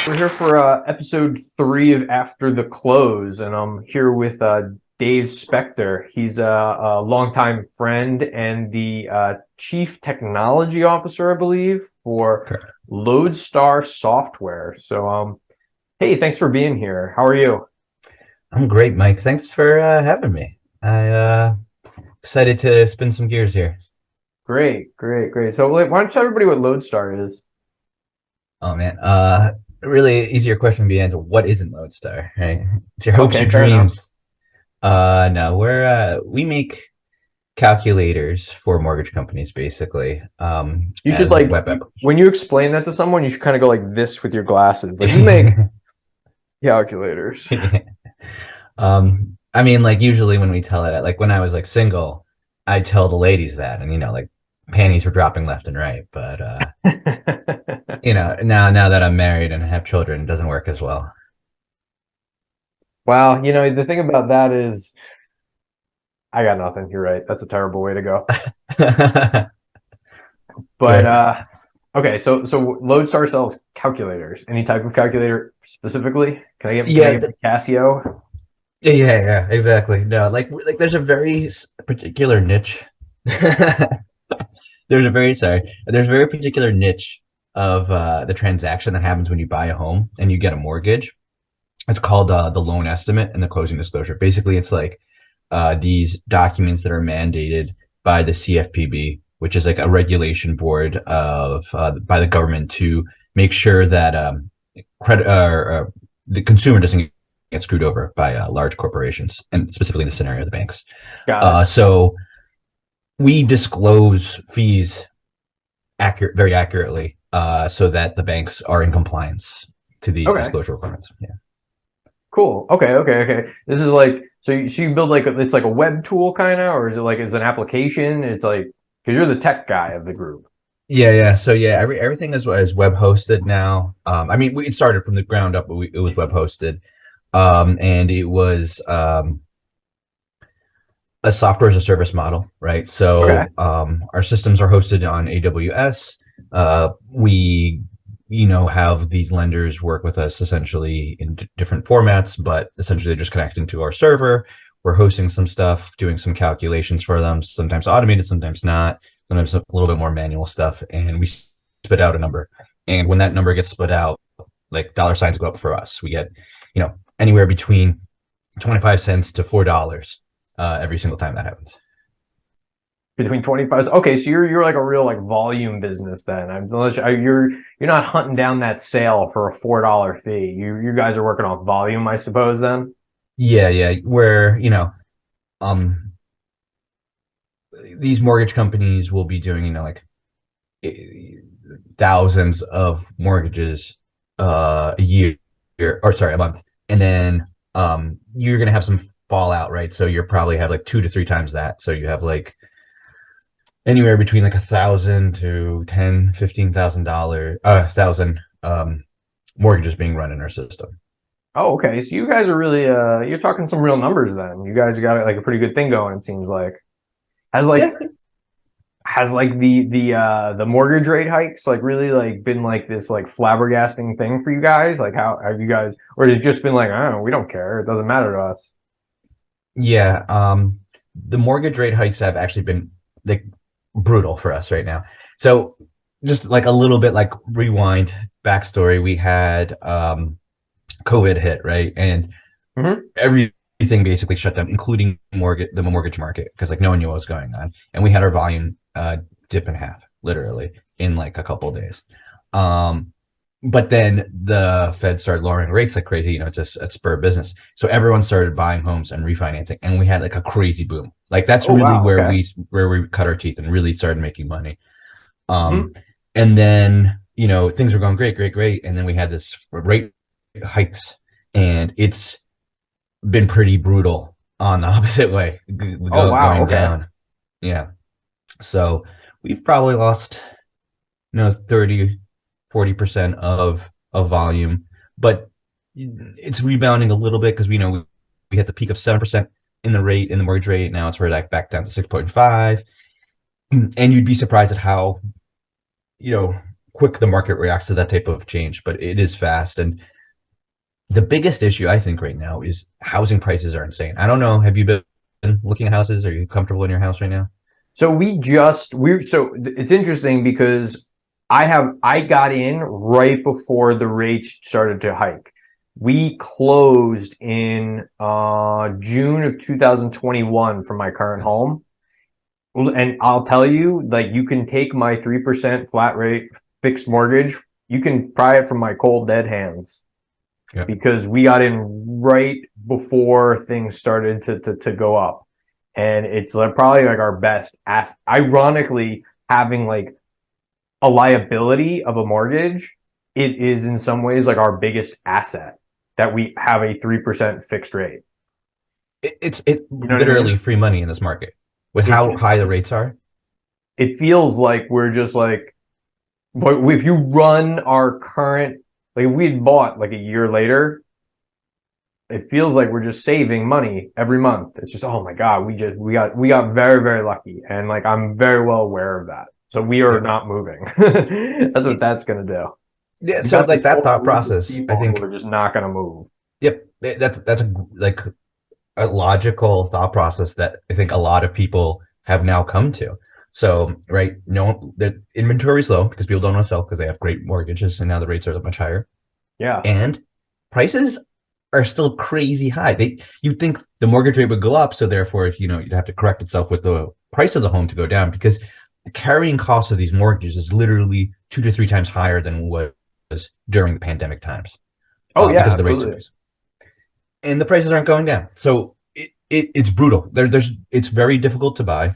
We're here for episode 3 of After the Close, and I'm here with Dave Spektor. He's a longtime friend and the Chief Technology Officer, I believe, for Correct. LodeStar Software. So, hey, thanks for being here. How are you? I'm great, Mike. Thanks for having me. I excited to spin some gears here. Great, great, great. So, why don't you tell everybody what LodeStar is? Oh man, really easier question to be answered. What isn't LodeStar? Right? It's your hopes, Okay, your fair enough. dreams. No, we make calculators for mortgage companies, basically, You should as like web applications. when you explain that to someone, you should kind of go like this with your glasses. Like we make calculators. I mean, like usually when we tell it, like when I was like single, I'd tell the ladies that, and like panties were dropping left and right. But now that I'm married and have children, it doesn't work as well. Wow, the thing about that is I got nothing. You're right. That's a terrible way to go. But Sure. okay, so Lodestar sells calculators. Any type of calculator specifically? Can I get Yeah, my Casio? yeah, exactly. No, like there's a very particular niche. There's a very particular niche of the transaction that happens when you buy a home and you get a mortgage. It's called the loan estimate and the closing disclosure. Basically, it's like these documents that are mandated by the CFPB, which is like a regulation board of by the government to make sure that credit the consumer doesn't get screwed over by large corporations, and specifically in the scenario of the banks. Got it. So we disclose fees very accurately, so that the banks are in compliance to these Okay, disclosure requirements. Yeah. cool. Okay. This is like so you build like it's like a web tool kind of, or is it like it's an application? It's like because you're the tech guy of the group. Yeah. So yeah, everything is web hosted now. I mean, it started from the ground up, but it was web hosted, and it was a software as a service model, right? Okay. So our systems are hosted on AWS. We, have these lenders work with us essentially in different formats, but essentially they're just connecting to our server. We're hosting some stuff, doing some calculations for them, sometimes automated, sometimes not, sometimes a little bit more manual stuff, and we spit out a number. And when that number gets split out, like dollar signs go up for us. We get, anywhere between 25 cents to $4 every single time that happens. Between 25. Okay, so you're like a real like volume business then. You're not hunting down that sale for a $4 fee. You guys are working off volume, I suppose then. Yeah. Where, um, these mortgage companies will be doing, like thousands of mortgages a year, or sorry, a month. And then you're going to have some fallout, right? So you probably have like 2 to 3 times that. So you have like anywhere between like 1,000 to 10, $15,000, thousand mortgages being run in our system. Oh, okay. So you guys are really you're talking some real numbers then. You guys got like a pretty good thing going, it seems like. Has like Yeah, has like the mortgage rate hikes like really like been like this like flabbergasting thing for you guys? Like how have you guys or has it just been like, I don't know, we don't care. It doesn't matter to us. yeah. The mortgage rate hikes have actually been like brutal for us right now. So just like a little bit like rewind backstory, we had COVID hit, right? And Hmm. everything basically shut down, including the mortgage market, because like no one knew what was going on. And we had our volume dip in half, literally, in like a couple of days. Um, but then the Fed started lowering rates like crazy, just a spur of business. So everyone started buying homes and refinancing, and we had like a crazy boom. Like that's Oh really wow, where okay. we cut our teeth and really started making money. Um, Hmm. and then things were going great, and then we had this rate hikes, and it's been pretty brutal on the opposite way, Oh wow, going okay. down. Yeah. So we've probably lost, 30, 40% of volume, but it's rebounding a little bit because we hit the peak of 7% in the mortgage rate. Now it's like back down to 6.5. And you'd be surprised at how, you know, quick the market reacts to that type of change, but it is fast. And the biggest issue I think right now is housing prices are insane. I don't know. Have you been looking at houses? Are you comfortable in your house right now? So it's interesting because I got in right before the rates started to hike. We closed in June of 2021 for my current Nice. home. And I'll tell you, like, you can take my 3% flat rate fixed mortgage, you can pry it from my cold dead hands Yeah. because we got in right before things started to go up. And it's like probably like our best ass. Ironically, having like a liability of a mortgage, it is in some ways like our biggest asset that we have a 3% fixed rate. It's You know what I literally mean? free money in this market with It how just high the rates are. it feels like we're just like, but if you run our current, like if we had bought like a year later, it feels like we're just saving money every month. It's just, oh my God, we got very, very lucky. And like I'm very well aware of that. So we are Yeah. not moving. That's what that's gonna do. Yeah. We So got like this that whole thought group of process, I people who think, are just not gonna move. yep, that's a like a logical thought process that I think a lot of people have now come to. So, right, no, the inventory is low because people don't want to sell because they have great mortgages and now the rates are much higher. Yeah. And prices are still crazy high. You'd think the mortgage rate would go up, so therefore, you'd have to correct itself with the price of the home to go down because the carrying cost of these mortgages is literally 2 to 3 times higher than what was during the pandemic times Oh yeah, because of the rates absolutely. increase. And the prices aren't going down. So it's brutal. It's very difficult to buy,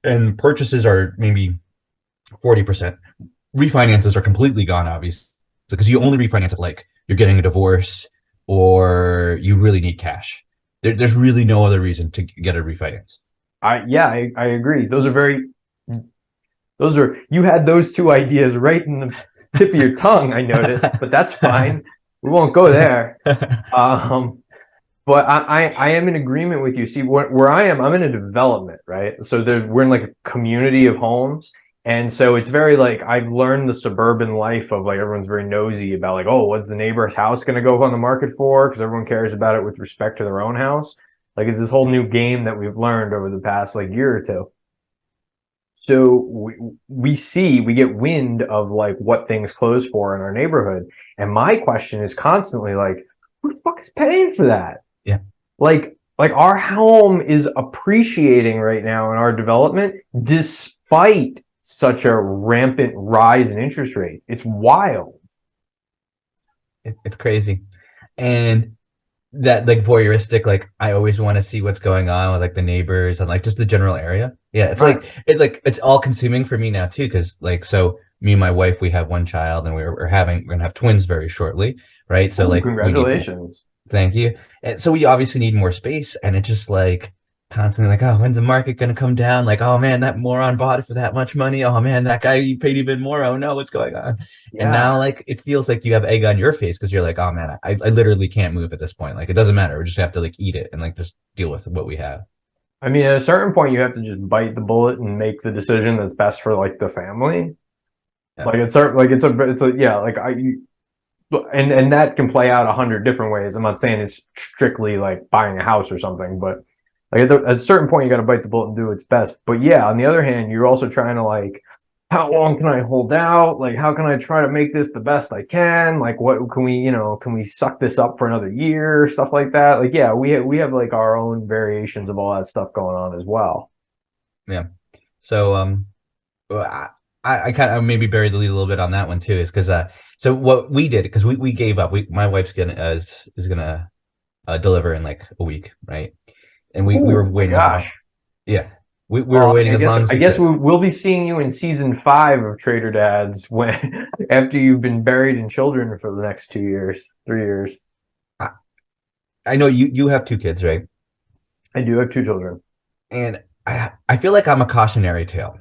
and purchases are maybe 40%. Refinances are completely gone, obviously, because you only refinance if like you're getting a divorce or you really need cash. There's really no other reason to get a refinance. I agree. Those are you had those two ideas right in the tip of your tongue, I noticed, but that's fine. We won't go there. Um, But I am in agreement with you. See, where I am, I'm in a development, right? So we're in like a community of homes. And so it's very like I've learned the suburban life of like everyone's very nosy about like, oh, what's the neighbor's house going to go on the market for? Because everyone cares about it with respect to their own house. Like it's this whole new game that we've learned over the past like year or two. So we get wind of like what things close for in our neighborhood. And my question is constantly like, who the fuck is paying for that? Yeah, Like our home is appreciating right now in our development despite such a rampant rise in interest rates. It's wild. it's crazy. And that like voyeuristic, like I always want to see what's going on with like the neighbors and like just the general area. Yeah, Right. it's all consuming for me now too, because like so me and my wife, we have one child and we're gonna have twins very shortly, right? So Oh, like we need, congratulations. thank you. And so we obviously need more space, and it's just like constantly like, oh, when's the market gonna come down? Like, oh man, that moron bought it for that much money. Oh man, that guy you paid even more. Oh no, what's going on? And Yeah. now like it feels like you have egg on your face because you're like, oh man, I literally can't move at this point. Like it doesn't matter. We just have to like eat it and like just deal with what we have. I mean, at a certain point, you have to just bite the bullet and make the decision that's best for like the family. Yeah. Like it's a yeah. Like and that can play out 100 different ways. I'm not saying it's strictly like buying a house or something, but like at a certain point, you got to bite the bullet and do what's best. But yeah, on the other hand, you're also trying to like, how long can I hold out? Like, how can I try to make this the best I can? Like, what can we suck this up for another year? Stuff like that. Like, yeah, we have like our own variations of all that stuff going on as well. Yeah. So well, I kind of maybe buried the lead a little bit on that one too, is because so what we did because we gave up. My wife's gonna is gonna deliver in like a week, right? And we were Oh my waiting as long. gosh. Yeah, we were Well, waiting I as guess long as I we guess could. we'll be seeing you in season 5 of Trader Dads when after you've been buried in children for the next 2 years, 3 years. I, I know you have two kids, right? I do have 2 children. And I feel like I'm a cautionary tale.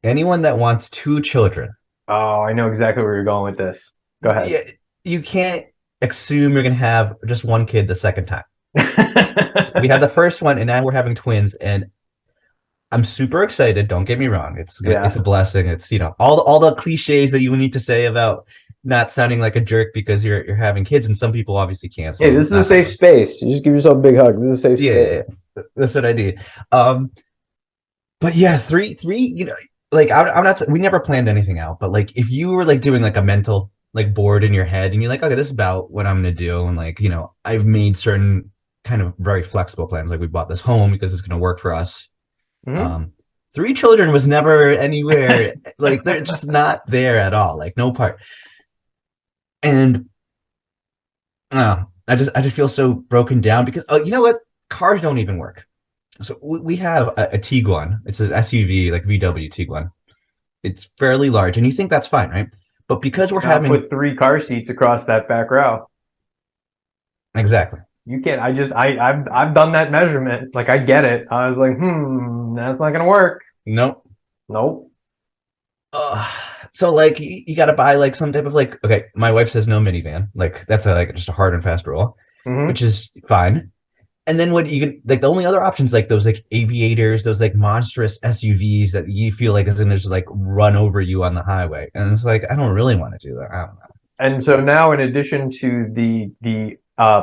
Anyone that wants two children, Oh, I know exactly where you're going with this. Go ahead. yeah, you can't assume you're gonna have just one kid the second time. We had the first one, and now we're having twins, and I'm super excited. Don't get me wrong. It's Yeah. a blessing. It's, all the cliches that you need to say about not sounding like a jerk because you're having kids, and some people obviously can't. Hey, So this is a safe space. You just give yourself a big hug. This is a safe yeah, yeah, space. yeah. That's what I do. Um, but yeah, three. Like I'm not. We never planned anything out, but like if you were like doing like a mental like board in your head, and you're like, okay, this is about what I'm gonna do, and like I've made certain kind of very flexible plans. Like we bought this home because it's gonna work for us. Hmm. Um, three children was never anywhere. Like they're just not there at all. Like no part. And I just feel so broken down because you know what? Cars don't even work. So we have a Tiguan. It's an SUV, like VW Tiguan. It's fairly large, and you think that's fine, right? But because we're Not having put three car seats across that back row. exactly You can't. I've done that measurement. Like I get it. I was like, that's not gonna work. nope. Nope. Uh, so like you got to buy like some type of like okay. My wife says no minivan. Like that's like just a hard and fast rule, Hmm. which is fine. And then what you can like the only other options like those like aviators, those like monstrous SUVs that you feel like is gonna just like run over you on the highway. And it's like I don't really want to do that. I don't know. And so now, in addition to the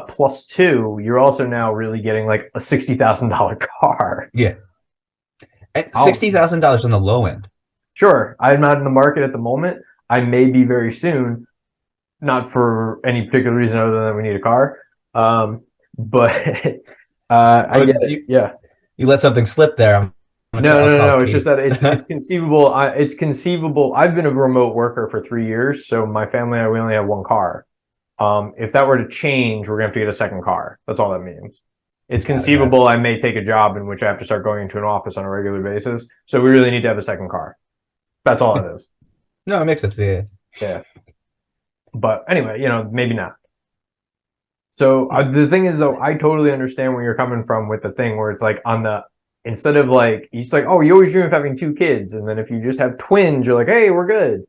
plus two, you're also now really getting like a $60,000 car. Yeah. And Oh, $60,000 on the low end. sure. I'm not in the market at the moment. I may be very soon, not for any particular reason other than we need a car. But I Oh, get it. Yeah. you let something slip there. No, I'll no, no, call no. It's just Katie. that it's conceivable. It's conceivable. I've been a remote worker for 3 years, so my family and I we only have one car. If that were to change, we're gonna have to get a second car. That's all that means. It's Got it. conceivable I may take a job in which I have to start going into an office on a regular basis. So we really need to have a second car. That's all it is. No, it makes sense. Yeah. Yeah. But anyway, maybe not. So the thing is, though, I totally understand where you're coming from with the thing where it's like instead of like, it's like, oh, you always dream of having two kids. And then if you just have twins, you're like, hey, we're good.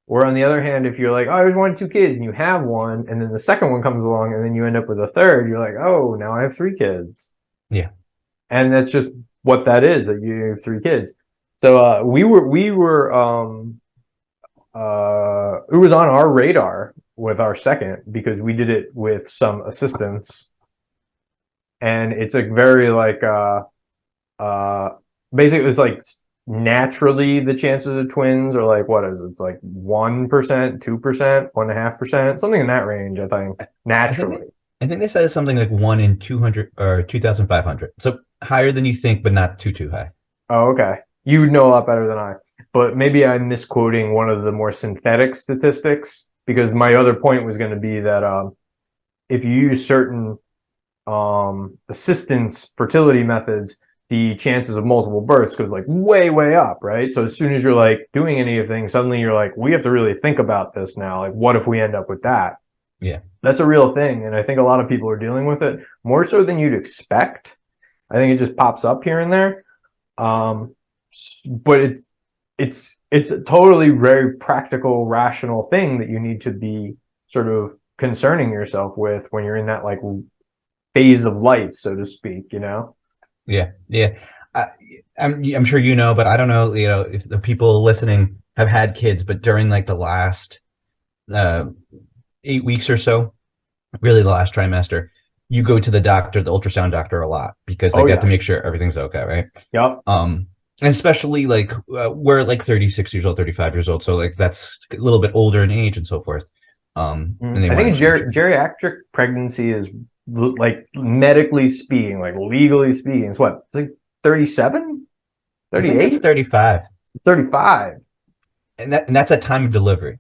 Or on the other hand, if you're like, oh, I always wanted two kids and you have one, and then the second one comes along and then you end up with a third, you're like, oh, now I have three kids. Yeah. And that's just what that is, that you have three kids. So it was on our radar with our second because we did it with some assistance. And it's a very like uh basically it's like naturally the chances of twins are like what is it? It's like 1%, 2%, 1.5%, something in that range, I think. I think they, Naturally. I think they said it's something like 1 in 200 or 2,500. So higher than you think, but not too high. Oh, okay. You would know a lot better than I. But maybe I'm misquoting one of the more synthetic statistics because my other point was going to be that if you use certain assistance fertility methods, the chances of multiple births goes like way, way up, right? So as soon as you're like doing any of things, suddenly you're like, we have to really think about this now. Like, what if we end up with that? Yeah. That's a real thing. And I think a lot of people are dealing with it more so than you'd expect. I think it just pops up here and there. Um, but it's a totally very practical, rational thing that you need to be sort of concerning yourself with when you're in that like phase of life, so to speak, Yeah. Yeah. I, I'm sure you know, but I don't know, if the people listening have had kids, but during like the last uh, 8 weeks or so, really the last trimester, you go to the doctor, the ultrasound doctor a lot because they Oh got to yeah. make sure everything's okay, right? Yep. And especially like we're like 36 years old, 35 years old, so like that's a little bit older in age and so forth. And they I want to think just make sure. geriatric pregnancy is like medically speaking, like legally speaking, it's what? It's like 37, I think it's 38, 35, 35. and that's at time of delivery.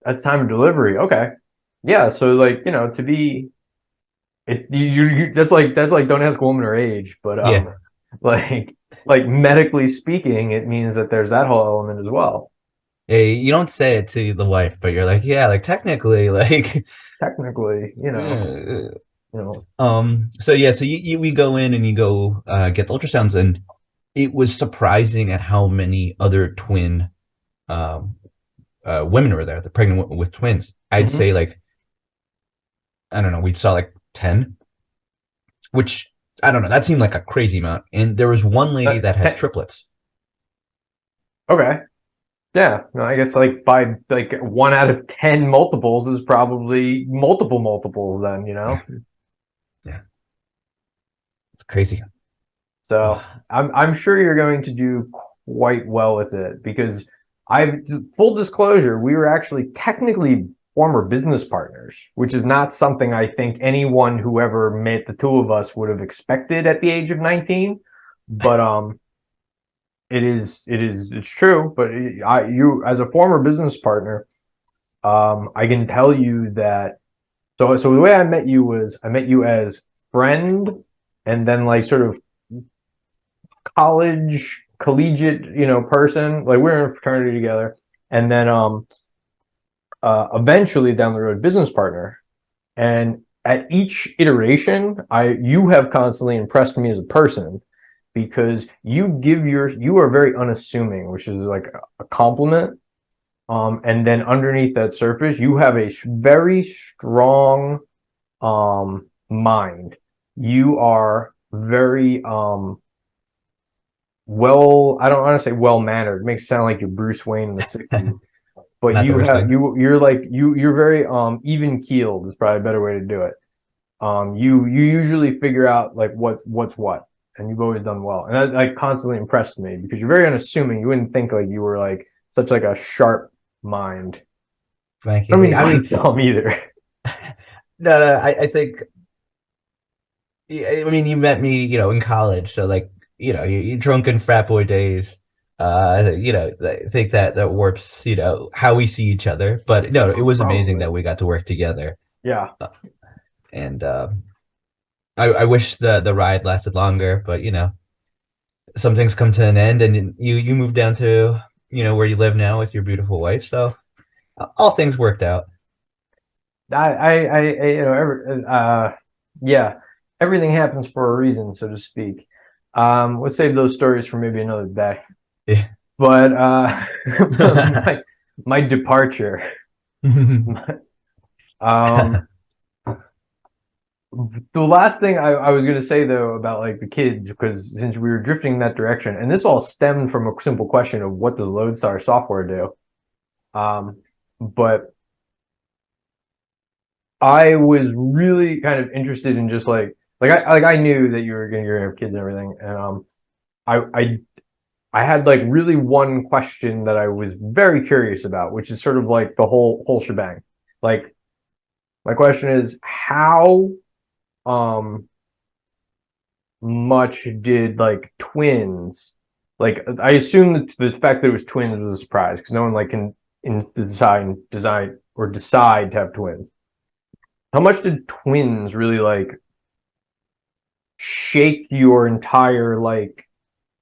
That's time of delivery. Okay. Yeah. So like, to be that's like don't ask a woman her age, but Yeah. like like medically speaking, it means that there's that whole element as well. Hey, you don't say it to the wife, but you're like, yeah, like technically, like, Technically, uh, you know. so yeah, so we go in and you go get the ultrasounds, and it was surprising at how many other twin um, women were there, the pregnant with twins. I'd Mhm. say like, I don't know, we saw like 10, which I don't know. That seemed like a crazy amount. And there was one lady that had triplets. Okay. Yeah. No, I guess like by like 1 out of 10 multiples is probably multiples then, you know? Yeah. It's crazy. So I'm sure you're going to do quite well with it because full disclosure, we were actually technically former business partners, which is not something I think anyone who ever met the two of us would have expected at the age of 19. But it's true. But you as a former business partner, I can tell you that. So the way I met you was I met you as friend, and then like sort of collegiate, person. Like we were in a fraternity together, and then eventually down the road, business partner. And at each iteration, you have constantly impressed me as a person because you are very unassuming, which is like a compliment. And then underneath that surface, you have a very strong mind. You are very I don't want to say well mannered. It makes it sound like you're Bruce Wayne in the 60s. But Not the worst thing. you're very even keeled is probably a better way to do it. You usually figure out like what's what, and you've always done well. And that like constantly impressed me because you're very unassuming. You wouldn't think like you were like such like a sharp mind. Thank you. I mean, I mean, dumb either. No, I think. I mean, you met me, in college, so like, you drunken frat boy days. I think that warps, how we see each other. But no, it was amazing Probably. that we got to work together. Yeah. And I wish the ride lasted longer, but some things come to an end, and you moved down to where you live now with your beautiful wife. So all things worked out. Yeah, everything happens for a reason, so to speak. Let's save those stories for maybe another day. Yeah. But my departure. Um, the last thing I was going to say though about like the kids, because since we were drifting in that direction, and this all stemmed from a simple question of what does LodeStar Software do? But I was really kind of interested in just I knew that you're gonna have kids and everything, and I had like really one question that I was very curious about, which is sort of like the whole shebang. Like my question is how much did like twins like I assume that the fact that it was twins was a surprise because no one like can decide to have twins. How much did twins really like shake your entire like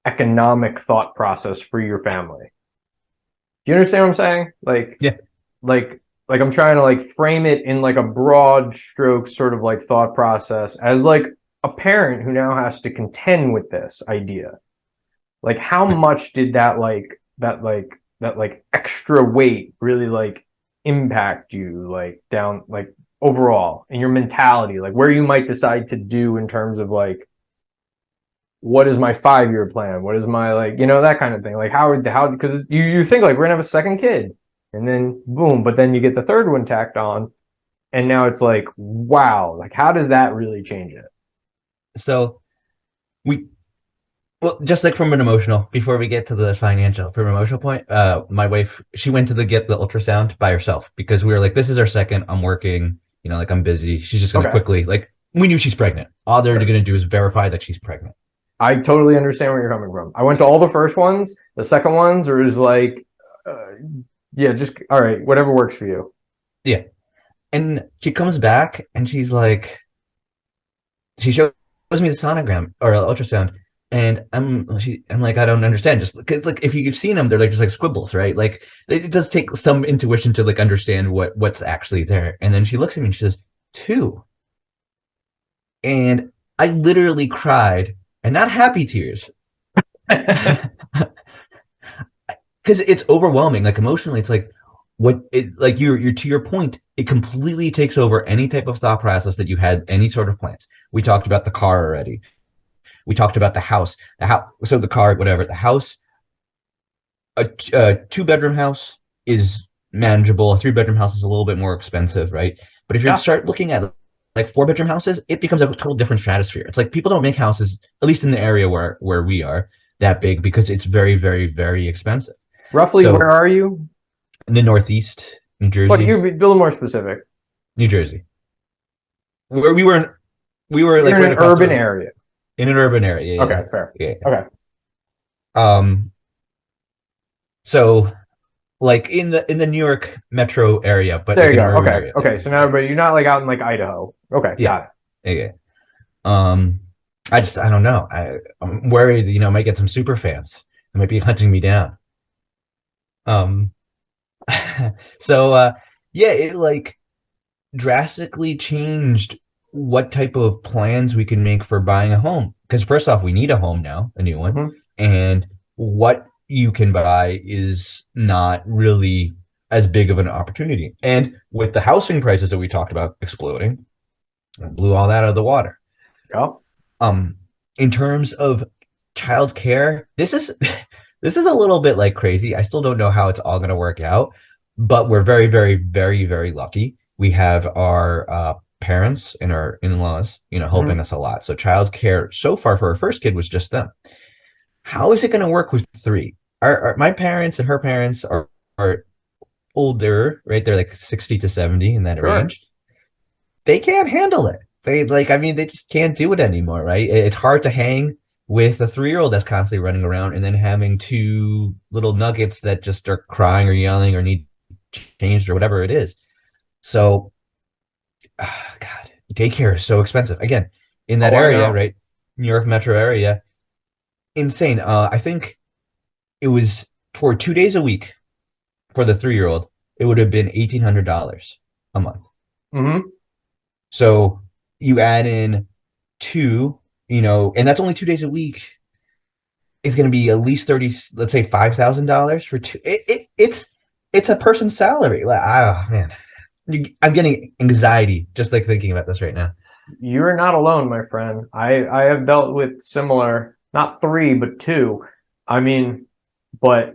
economic thought process for your family? Do you understand what I'm saying? Yeah. Like I'm trying to like frame it in like a broad stroke sort of like thought process as like a parent who now has to contend with this idea. Like how much did that extra weight really like impact you like down like overall in your mentality, like where you might decide to do in terms of like what is my 5 year plan, what is my like that kind of thing, like how because you think like we're gonna have a second kid and then boom, but then you get the third one tacked on and now it's like wow, like how does that really change it? So well, just like from an emotional, before we get to the financial, from an emotional point, my wife, she went to get the ultrasound by herself because we were like, this is our second. I'm working, like I'm busy. She's just going to quickly, like, we knew she's pregnant. All they're going to do is verify that she's pregnant. I totally understand where you're coming from. I went to all the first ones. The second ones are just like, yeah, just all right, whatever works for you. Yeah. And she comes back and she's like, she shows me the sonogram or ultrasound. And I'm like, I don't understand. Just because, like, if you've seen them, they're like just like squibbles, right? Like, it does take some intuition to like understand what's actually there. And then she looks at me and she says, 2. And I literally cried, and not happy tears, because it's overwhelming. Like emotionally, it's like you're to your point. It completely takes over any type of thought process that you had, any sort of plans. We talked about the car already. We talked about the house, so the car, whatever. The house, a 2-bedroom house is manageable. A 3-bedroom house is a little bit more expensive, right? But if you Yeah. start looking at like 4-bedroom houses, it becomes a total different stratosphere. It's like people don't make houses, at least in the area where we are, that big because it's very, very, very expensive. Roughly, So where are you? in the Northeast, New But Jersey, you be a little more specific. New Jersey, where we were You're like in right an across the urban river area. in an urban area. Yeah, Okay, fair. yeah, Okay. yeah. So like in the New York metro area, but There like you in an go. urban Okay. area. Okay. So now, but you're not like out in like Idaho. Okay, Yeah, got it. yeah, yeah. Um, I don't know. I'm worried, I might get some super fans. They might be hunting me down. Um, so yeah, it like drastically changed what type of plans we can make for buying a home. Because first off, we need a home now, a new one, Mhm. and what you can buy is not really as big of an opportunity. And with the housing prices that we talked about exploding, it blew all that out of the water. Yeah. Um, in terms of childcare, this is this is a little bit like crazy. I still don't know how it's all going to work out, but we're very, very, very, very lucky. We have our parents and our in-laws, helping Mhm. us a lot. So childcare so far for our first kid was just them. How is it going to work with three? My parents and her parents are older, right? They're like 60 to 70 in that Sure. range. They can't handle it. They like, I mean, they just can't do it anymore, right? It's hard to hang with a 3-year-old that's constantly running around and then having two little nuggets that just are crying or yelling or need changed or whatever it is. So, God, daycare is so expensive. Again, in that Oh, I area, know. right? New York metro area, insane. I think it was for 2 days a week for the 3-year-old, it would have been $1,800 a month. Hmm. So you add in two, and that's only 2 days a week. It's going to be at least 30, let's say $5,000 for two. It's a person's salary. Like, oh man, I'm getting anxiety just like thinking about this right now. You're not alone, my friend. I have dealt with similar, not three, but two. I mean, but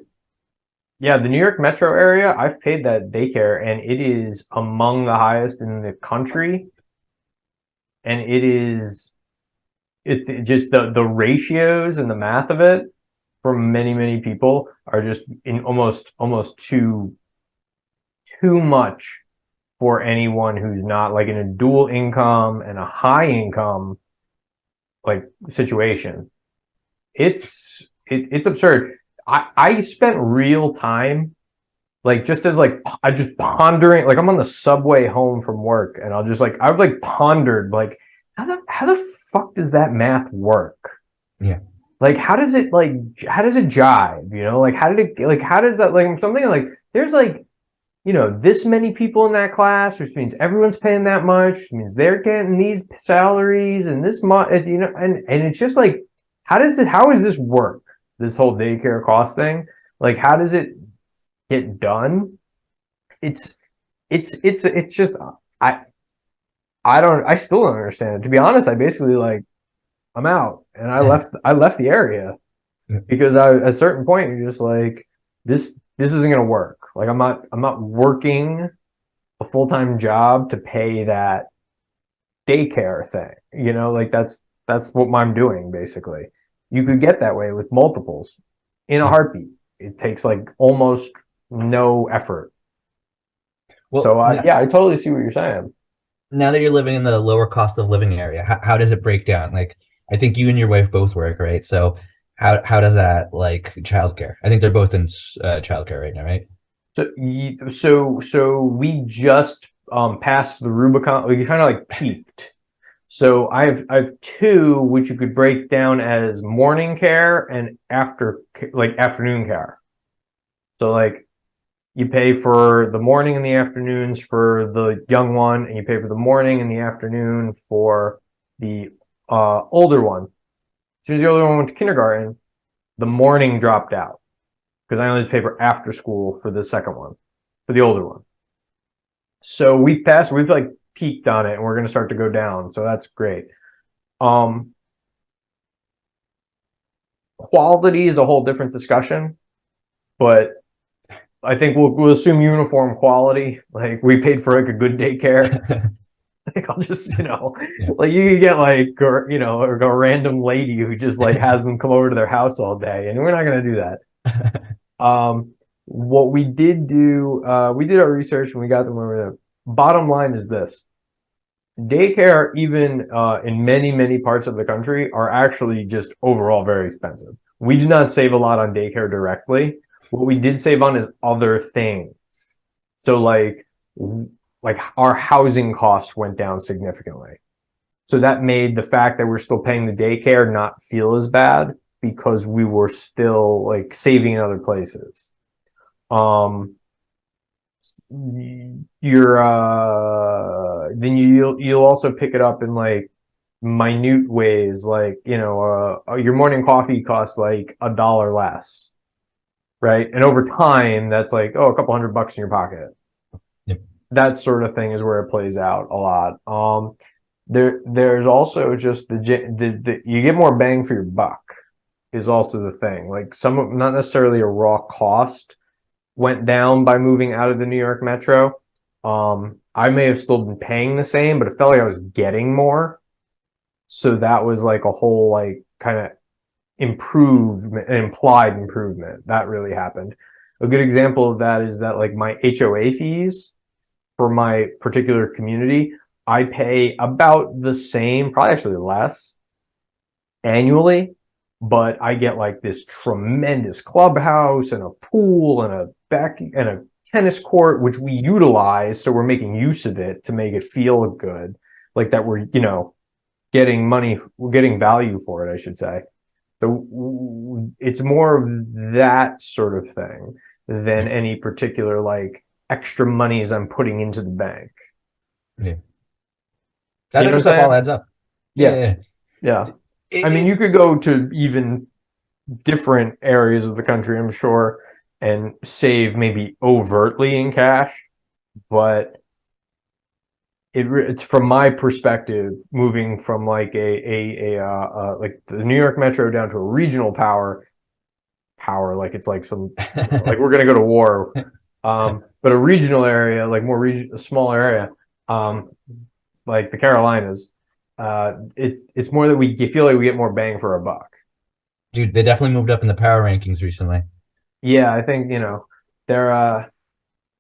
yeah, the New York metro area, I've paid that daycare and it is among the highest in the country. And it's just the ratios and the math of it for many, many people are just in almost too much for anyone who's not like in a dual income and a high income like situation. It's absurd. I spent real time like just as like I just pondering like I'm on the subway home from work and I'll just like I've like pondered like how the fuck does that math work? Yeah. Like how does it jive? Like how did it like how does that like something like there's like this many people in that class, which means everyone's paying that much, which means they're getting these salaries and this much, and it's just like, how does this work? This whole daycare cost thing, like, how does it get done? It's, it's just, I, I still don't understand it. To be honest, I basically like, I'm out and I left the area because at a certain point, you're just like, this isn't going to work. Like, I'm not working a full-time job to pay that daycare thing. Like that's what I'm doing basically. You could get that way with multiples in a Yeah. heartbeat. It takes like almost no effort. Well, So yeah, I totally see what you're saying. now that you're living in the lower cost of living area, how does it break down? Like, I think you and your wife both work, right? So how does that like childcare? I think they're both in childcare right now, right? So we just passed the Rubicon. We kind of like peaked. So I have two which you could break down as morning care and like afternoon care. So like you pay for the morning and the afternoons for the young one, and you pay for the morning and the afternoon for the older one. As soon as the older one went to kindergarten, the morning dropped out because I only pay for after school for the second one, for the older one. So we've like peaked on it, and we're gonna start to go down. So that's great. Um, Quality is a whole different discussion, but I think we'll assume uniform quality. Like we paid for like a good daycare. Like I'll just, Yeah. like you could get like, or a random lady who just like has them come over to their house all day, and we're not going to do that. What we did do, we did our research and we got them over there. Bottom line is this: daycare, even in many parts of the country, are actually just overall very expensive. We did not save a lot on daycare directly. What we did save on is other things. So like our housing costs went down significantly. So that made the fact that we're still paying the daycare not feel as bad because we were still like saving in other places. You're then you'll also pick it up in like minute ways, like your morning coffee costs like $1 less, right? And over time, that's like a couple $100 in your pocket. Yep. That sort of thing is where it plays out a lot. There's also just the you get more bang for your buck is also the thing. Like not necessarily a raw cost went down by moving out of the New York Metro. I may have still been paying the same, but it felt like I was getting more. So that was like a whole like kind of implied improvement that really happened. A good example of that is that like my HOA fees for my particular community, I pay about the same, probably actually less annually, but I get like this tremendous clubhouse and a pool and a tennis court, which we utilize. So we're making use of it to make it feel good, like that we're, getting money, we're getting value for it, I should say. So it's more of that sort of thing than any particular like extra monies I'm putting into the bank. Yeah. That type of stuff all adds up. Yeah. I mean, you could go to even different areas of the country, I'm sure, and save maybe overtly in cash, but it's from my perspective, moving from like like the New York Metro down to a regional power, like it's like some like we're gonna go to war, but a regional area, like a small area, like the Carolinas, it's more that we feel like we get more bang for our buck. Dude, they definitely moved up in the power rankings recently. Yeah, I think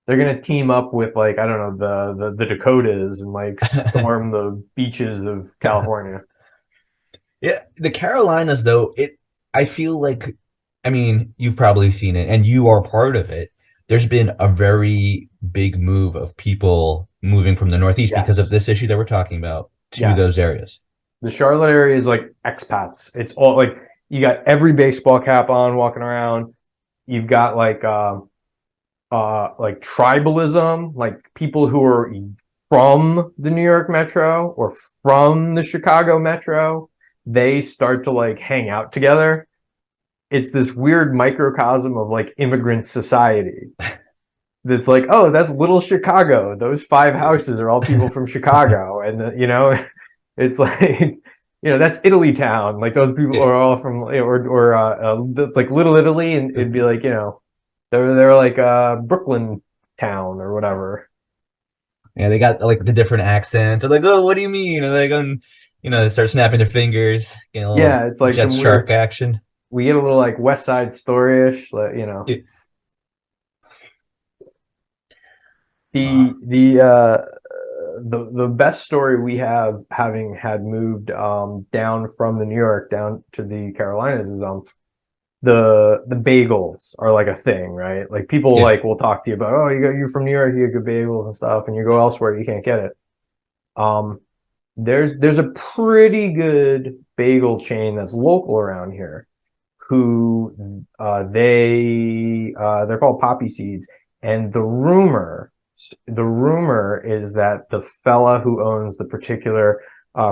they're gonna team up with like I don't know the Dakotas and like storm the beaches of California. Yeah, the Carolinas though, I feel like, I mean, you've probably seen it and you are part of it. There's been a very big move of people moving from the Northeast because of this issue that we're talking about to those areas. The Charlotte area is like expats. It's all like you got every baseball cap on walking around. You've got like tribalism, like people who are from the New York Metro or from the Chicago Metro, they start to like hang out together. It's this weird microcosm of like immigrant society. That's like, oh, that's little Chicago. Those 5 houses are all people from Chicago, and it's like, that's Italy town. Like those people are all from, it's like Little Italy, and it'd be like, they're like Brooklyn town or whatever. Yeah, they got like the different accents. They're like, oh, what do you mean? And they're going, they start snapping their fingers. It's like Jet some Shark weird action. We get a little like West Side Story-ish, like, Yeah. The best story we have, having had moved down from the New York down to the Carolinas, is the bagels are like a thing, right? Like people like will talk to you about, oh, you're from New York, you get good bagels and stuff, and you go elsewhere, you can't get it. There's a pretty good bagel chain that's local around here, who they're called Poppy Seeds, and the rumor is that the fella who owns the particular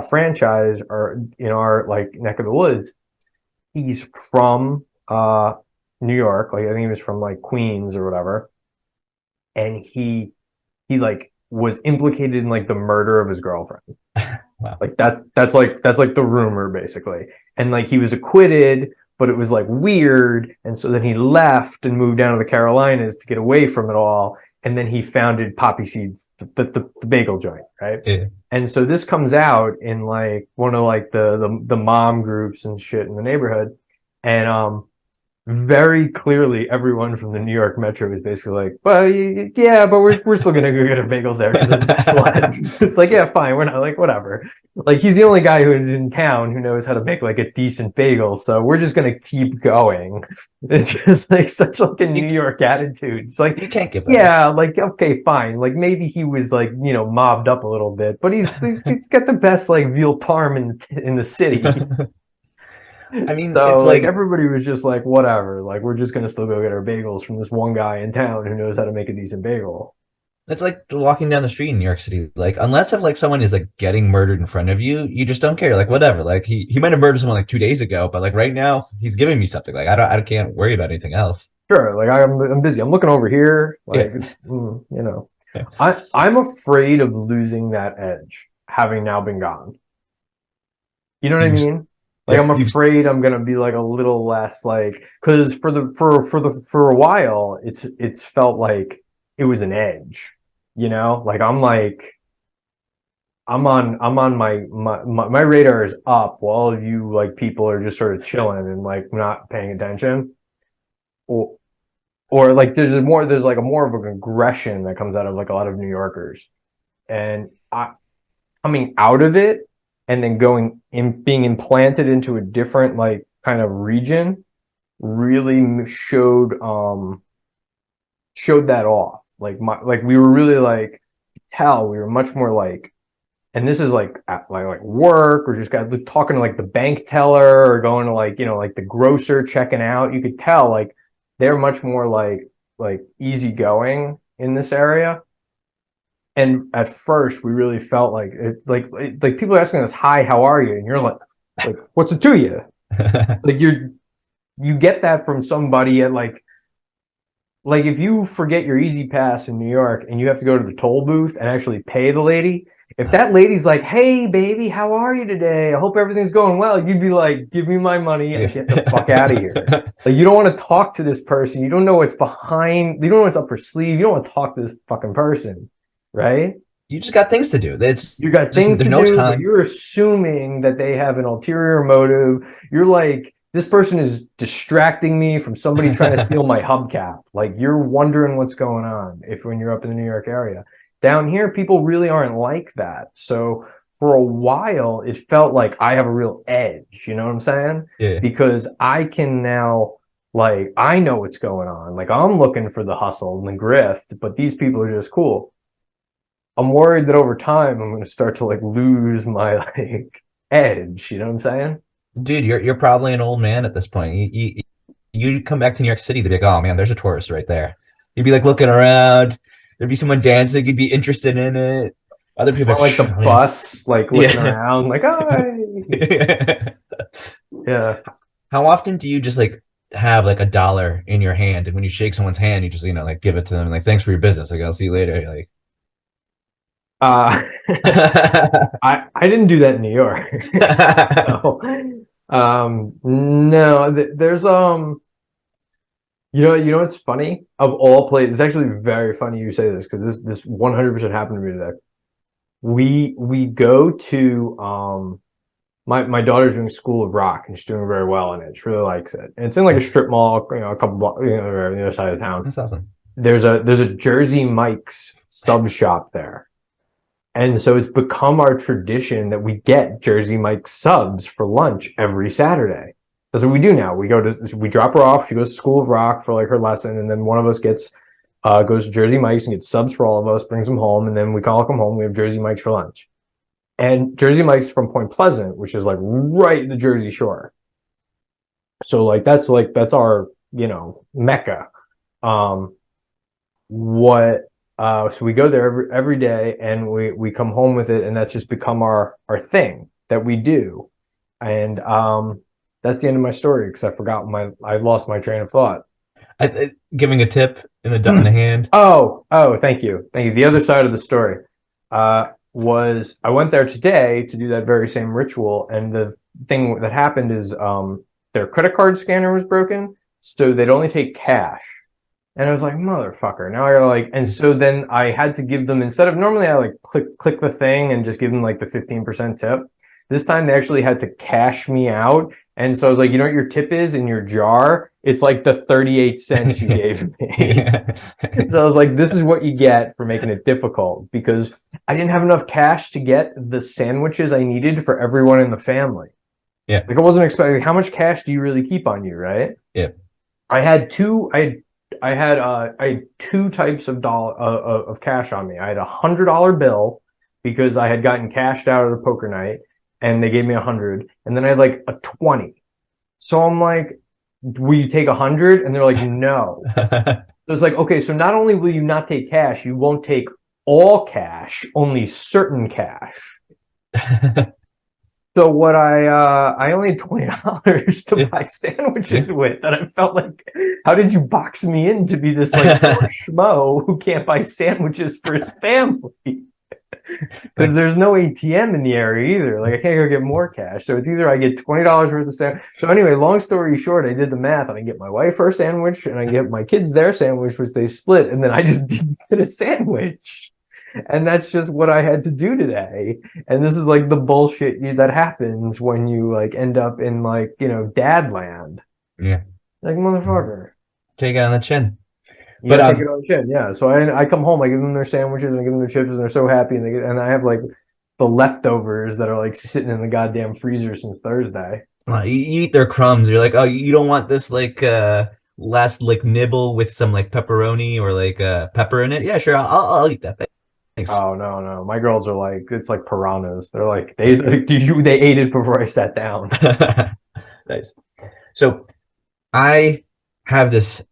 franchise, or in our like neck of the woods, he's from New York. Like I think he was from like Queens or whatever, and he like was implicated in like the murder of his girlfriend. Wow. Like that's like the rumor basically, and like he was acquitted, but it was like weird. And so then he left and moved down to the Carolinas to get away from it all. And then he founded Poppy Seeds, the bagel joint, right? Yeah. And so this comes out in like one of like the mom groups and shit in the neighborhood. And very clearly everyone from the New York Metro is basically like, well, yeah, but we're still gonna go get our bagels there because they're the best ones. It's like, yeah, fine, we're not like whatever. Like he's the only guy who is in town who knows how to make like a decent bagel, so we're just gonna keep going. It's just like such like a New York attitude. It's like You can't give that. yeah, like okay, fine. Like maybe he was like mobbed up a little bit, but he's got the best like veal parm in the city. I mean, So it's like like, everybody was just like whatever, like we're just gonna still go get our bagels from this one guy in town who knows how to make a decent bagel. it's like walking down the street in New York City. Like, unless if like someone is like getting murdered in front of you, you just don't care. Like, whatever. Like, he might have murdered someone like 2 days ago, but like right now, he's giving me something. Like, I can't worry about anything else. Sure, like I'm busy. I'm looking over here. Like Yeah. it's, I'm afraid of losing that edge, having now been gone. You know what I You, mean? Like I'm you, afraid I'm gonna be like a little less like because for a while it's felt like it was an edge, Like I'm on my radar is up while all of you like people are just sort of chilling and like not paying attention. Or or like there's like a more of an aggression that comes out of like a lot of New Yorkers. And I coming out of it and then going in being implanted into a different like kind of region really showed that off like we were really like tell we were much more like and this is like at like work or just got talking to like the bank teller or going to like like the grocer checking out. You could tell like they're much more like easygoing in this area. And at first, we really felt like it, like people are asking us, "Hi, how are you?" And you're like, "What's it to you?" Like you get that from somebody at like if you forget your Easy Pass in New York and you have to go to the toll booth and actually pay the lady, if that lady's like, "Hey, baby, how are you today? I hope everything's going well," you'd be like, "Give me my money and get the fuck out of here." Like you don't want to talk to this person. You don't know what's behind. You don't know what's up her sleeve. You don't want to talk to this fucking person, right? You just got things to do. It's You got just things there's to no do, but time. you're assuming that they have an ulterior motive. You're like, this person is distracting me from somebody trying to steal my hubcap. Like you're wondering what's going on if when you're up in the New York area. Down here, people really aren't like that. So for a while, it felt like I have a real edge. You know what I'm saying? Yeah. Because I can now like I know what's going on. Like I'm looking for the hustle and the grift, but these people are just cool. I'm worried that over time I'm going to start to like lose my like edge. You know what I'm saying? Dude, you're probably an old man at this point. You come back to New York City, they'd be like, oh man, there's a tourist right there. You'd be like looking around. There'd be someone dancing. You'd be interested in it. Other people On like the like, bus, like looking yeah. around, like, hi. Yeah. How often do you just like have like $1 in your hand, and when you shake someone's hand, you just like give it to them, like thanks for your business. Like I'll see you later. Like, Uh, I didn't do that in New York. No. No, there's what's funny of all places. It's actually very funny you say this because this 100% happened to me today. We go to my daughter's doing School of Rock and she's doing very well in it. She really likes it. And it's in like a strip mall, a couple blocks, on the other side of town. that's awesome. There's a Jersey Mike's sub shop there. And so it's become our tradition that we get Jersey Mike's subs for lunch every Saturday. That's what we do now. We drop her off. She goes to School of Rock for like her lesson, and then one of us goes to Jersey Mike's and gets subs for all of us, brings them home, and then we all come home. We have Jersey Mike's for lunch. And Jersey Mike's from Point Pleasant, which is like right in the Jersey Shore. So that's our mecca. What so we go there every day and we come home with it, and that's just become our thing that we do. And that's the end of my story because I lost my train of thought. Giving a tip in the hand. Oh, thank you. The other side of the story was I went there today to do that very same ritual, and the thing that happened is their credit card scanner was broken, so they'd only take cash. And I was like, motherfucker, now I gotta like, and so then I had to give them, instead of normally I like click the thing and just give them like the 15% tip. This time they actually had to cash me out. And so I was like, you know what your tip is in your jar? It's like the 38 cents you gave me. So I was like, this is what you get for making it difficult, because I didn't have enough cash to get the sandwiches I needed for everyone in the family. Yeah. Like I wasn't expecting, how much cash do you really keep on you, right? Yeah. I had two types of of cash on me. I had $100 bill because I had gotten cashed out of the poker night and they gave me 100, and then I had like a 20. So I'm like, will you take 100? And they're like, no. So it's like, okay, so not only will you not take cash, you won't take all cash, only certain cash. So what I only had $20 to buy sandwiches with, and I felt like, how did you box me in to be this like poor schmo who can't buy sandwiches for his family? Because there's no ATM in the area either. Like I can't go get more cash. So it's either I get $20 worth of sandwich. So anyway, long story short, I did the math and I get my wife her sandwich and I get my kids their sandwich, which they split, and then I just didn't get a sandwich. And that's just what I had to do today. And this is like the bullshit that happens when you like end up in like, dad land. Yeah. Like, motherfucker. Take it on the chin. You gotta take it on the chin, yeah. So I come home, I give them their sandwiches and I give them their chips, and they're so happy. And I have like the leftovers that are like sitting in the goddamn freezer since Thursday. You eat their crumbs. You're like, oh, you don't want this like last like nibble with some like pepperoni or like pepper in it? Yeah, sure, I'll eat that. Thanks. Oh no, my girls are like, it's like piranhas. They're like, they ate it before I sat down. Nice. So I have this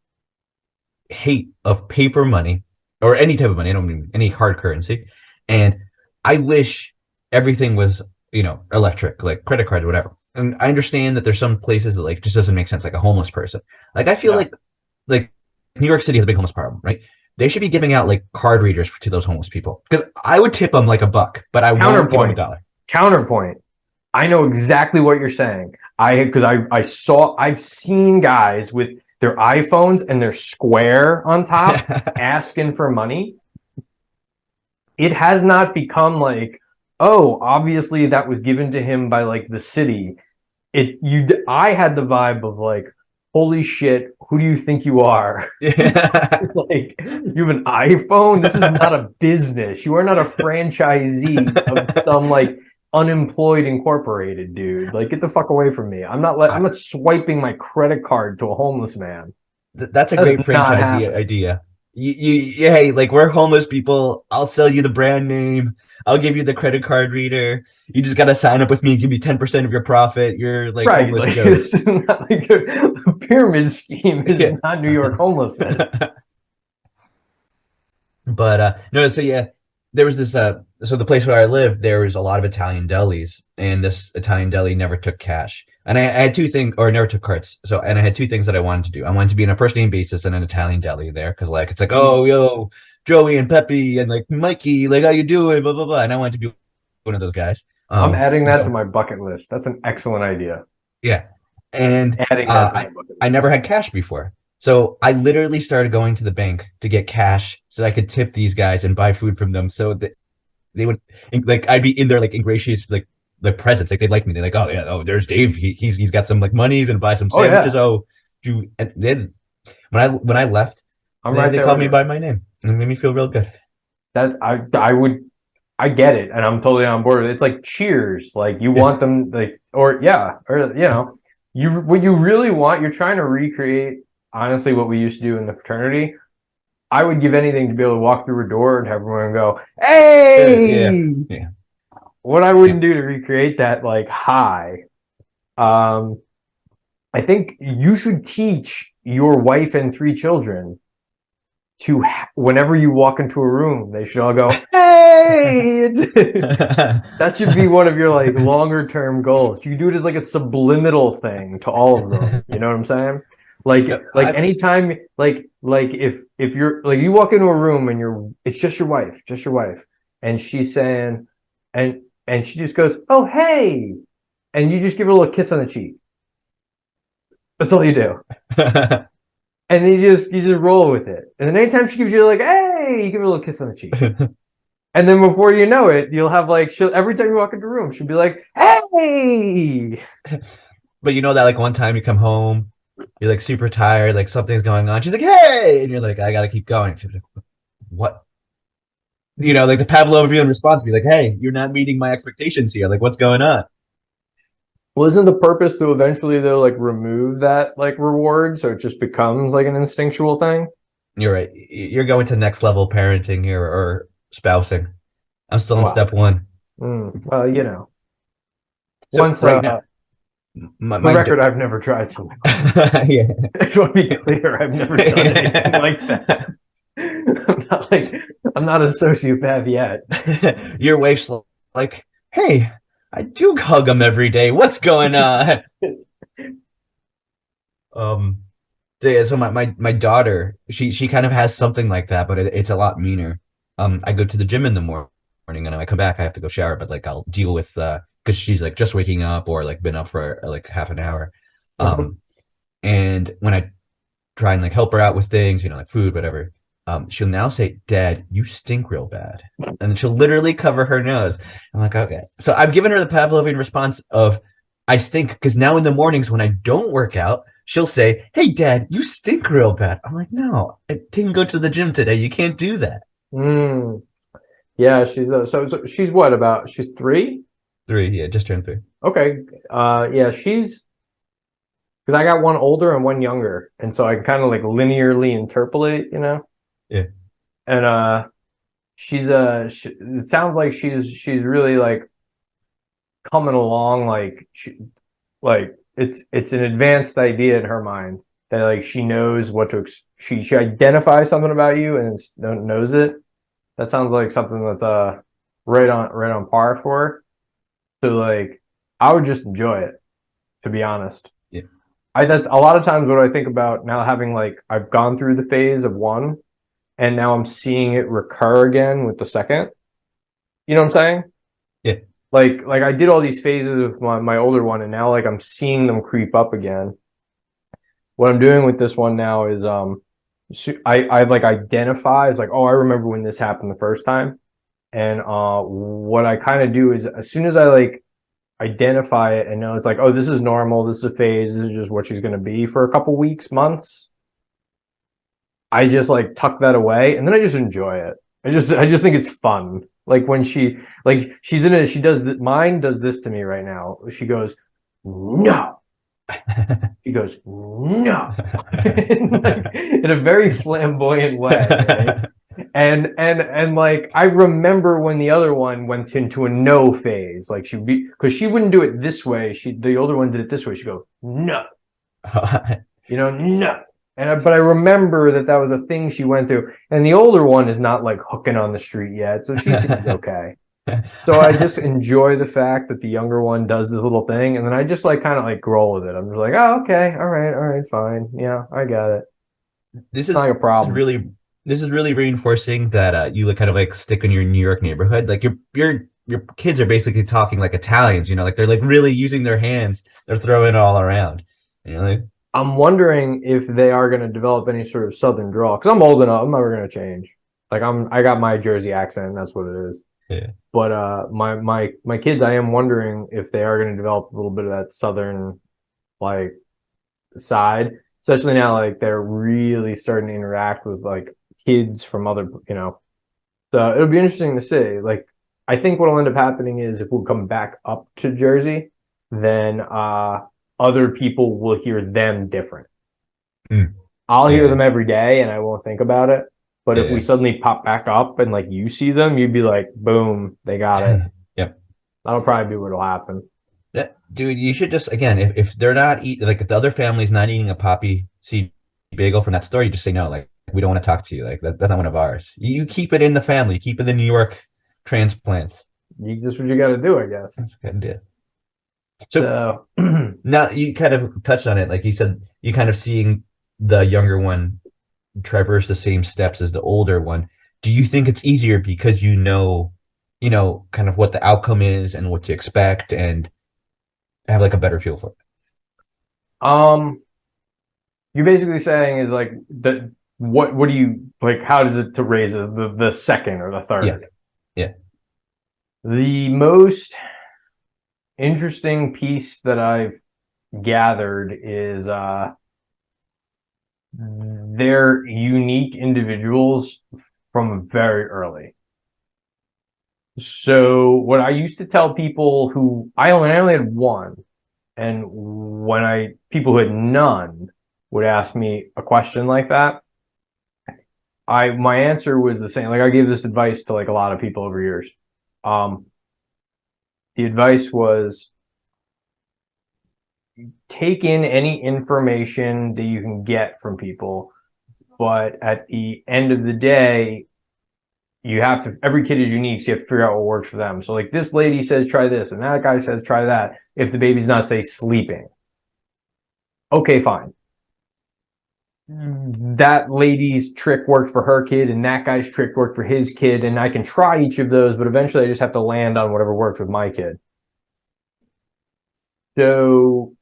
hate of paper money or any type of money. I don't mean any hard currency. And I wish everything was, electric, like credit cards, whatever. And I understand that there's some places that like just doesn't make sense, like a homeless person. Like I feel like New York City has a big homeless problem, right? They should be giving out like card readers to those homeless people, because I would tip them like $1, but I won't give them $1. Counterpoint. I know exactly what you're saying. I've seen guys with their iPhones and their Square on top asking for money. It has not become like, oh, obviously that was given to him by like the city. I had the vibe of like, holy shit, who do you think you are? Like, you have an iPhone? This is not a business. You are not a franchisee of some like unemployed incorporated dude. Like, get the fuck away from me. I'm not swiping my credit card to a homeless man. That's a great franchisee idea. Hey, like, we're homeless people. I'll sell you the brand name. I'll give you the credit card reader. You just got to sign up with me and give me 10% of your profit. You're like homeless like, Joe. This is not like a pyramid scheme. Is not New York homelessness. But no, so yeah, there was this so the place where I lived, there was a lot of Italian delis, and this Italian deli never took cash. And I had two things, or never took cards. And I had two things that I wanted to do. I wanted to be on a first name basis in an Italian deli there, because like it's like, oh, yo, Joey and Peppy and like Mikey, like, how you doing? Blah blah blah. And I wanted to be one of those guys. I'm adding that to my bucket list. That's an excellent idea. Yeah, and adding that to my bucket list. I never had cash before, so I literally started going to the bank to get cash so I could tip these guys and buy food from them, so that they would like I'd be in there like ingratiated like the presence, like they'd like me. They're like, oh yeah, oh there's Dave. He's got some like money. He's gonna buy some sandwiches. And then when I left, they called me by my name. And it made me feel real good. I get it, and I'm totally on board with it. It's like Cheers. Like you want them like, what you really want, you're trying to recreate honestly what we used to do in the fraternity. I would give anything to be able to walk through a door and have everyone go, hey! Yeah. What I wouldn't do to recreate that, like, hi. I think you should teach your wife and 3 children to, whenever you walk into a room, they should all go, hey! That should be one of your like longer term goals. You can do it as like a subliminal thing to all of them. You know what I'm saying? Like anytime, like if you're like, you walk into a room and it's just your wife, and she's saying, and she just goes, oh hey, and you just give her a little kiss on the cheek. That's all you do. And you just roll with it. And then anytime she gives you like, hey, you give her a little kiss on the cheek. And then before you know it, you'll have like every time you walk into a room, she'll be like, hey. But you know that like one time you come home, you're like super tired, like something's going on. She's like, hey, and you're like, I gotta keep going. She's like, what? You know, like the Pavlovian response would be like, hey, you're not meeting my expectations here. Like, what's going on? Well, isn't the purpose to eventually though like remove that like reward so it just becomes like an instinctual thing? You're right. You're going to next level parenting here or spousing. I'm still on Wow. step one. Well, So once right now, for the record, I've never tried something like that. yeah. I just want to be clear, I've never done anything like that. I'm not a sociopath yet. Your wife's like, hey, I do hug him every day. What's going on? So yeah, so my daughter, she kind of has something like that, but it's a lot meaner. I go to the gym in the morning and when I come back, I have to go shower, but like I'll deal with because she's like just waking up or like been up for like half an hour. And when I try and like help her out with things, you know, like food, whatever, she'll now say, Dad, you stink real bad. And then she'll literally cover her nose. I'm like, okay. So I've given her the Pavlovian response of I stink because now in the mornings when I don't work out, she'll say, hey, Dad, you stink real bad. I'm like, no, I didn't go to the gym today. You can't do that. Yeah, she's so she's what about? She's 3? 3, yeah, just turned 3. Okay. Yeah, she's because I got one older and one younger, and so I can kind of like linearly interpolate, you know. Yeah. And it sounds like she's really like coming along, like it's an advanced idea in her mind that like she knows what to she identifies something about you and knows it. That sounds like something that's right on par for her. So like I would just enjoy it, to be honest. Yeah. That's a lot of times what I think about now, having like I've gone through the phase of one and now I'm seeing it recur again with the second. You know what I'm saying? Yeah. Like I did all these phases with my older one and now like I'm seeing them creep up again. What I'm doing with this one now is I like identify as like, oh, I remember when this happened the first time. And what I kind of do is as soon as I like identify it and know it's like, oh, this is normal, this is a phase, this is just what she's going to be for a couple weeks, months, I just like tuck that away and then I just enjoy it. I just think it's fun. Like when she's in it, mine does this to me right now. She goes, no. He goes, no. In a very flamboyant way, right? And like I remember when the other one went into a no phase, like because she wouldn't do it this way. The older one did it this way. She'd go, no, no. But I remember that was a thing she went through. And the older one is not like hooking on the street yet, so she seems okay. So I just enjoy the fact that the younger one does this little thing, and then I just like kind of like roll with it. I'm just like, oh, okay, all right, fine, yeah, I got it. This is not like a problem. This is really reinforcing that you kind of like stick in your New York neighborhood. Like your kids are basically talking like Italians, you know, like they're like really using their hands. They're throwing it all around. You know, like, I'm wondering if they are going to develop any sort of Southern drawl because I'm old enough. I'm never going to change. Like I got my Jersey accent. That's what it is. Yeah. But my kids, I am wondering if they are going to develop a little bit of that Southern like side, especially now like they're really starting to interact with like kids from other, you know. So it'll be interesting to see. Like I think what'll end up happening is if we come back up to Jersey, then other people will hear them different. I'll hear them every day and I won't think about it. But if we suddenly pop back up and like you see them, you'd be like, boom, they got it. Yep. That'll probably be what'll happen. Yeah, dude, you should just again, if they're not like if the other family's not eating a poppy seed bagel from that store, you just say no, like we don't want to talk to you. Like that's not one of ours. You keep it in the family, keep it in New York transplants. Just what you gotta do, I guess. That's a good idea. So now you kind of touched on it, like you said, you kind of seeing the younger one traverse the same steps as the older one. Do you think it's easier because you know kind of what the outcome is and what to expect and have like a better feel for it? you're basically saying is like that. What do you like? How does it to raise the second or the Yeah. third? Yeah. The most interesting piece that I've gathered is they're unique individuals from very early. So what I used to tell people who I only had one, and when people who had none would ask me a question like that, my answer was the same. Like I gave this advice to like a lot of people over years. Um, the advice was take in any information that you can get from people, but at the end of the day, you have to, every kid is unique, so you have to figure out what works for them. So like this lady says try this and that guy says try that. If the baby's not, say, sleeping, okay, fine. That lady's trick worked for her kid and that guy's trick worked for his kid, and I can try each of those, but eventually I just have to land on whatever works with my kid. So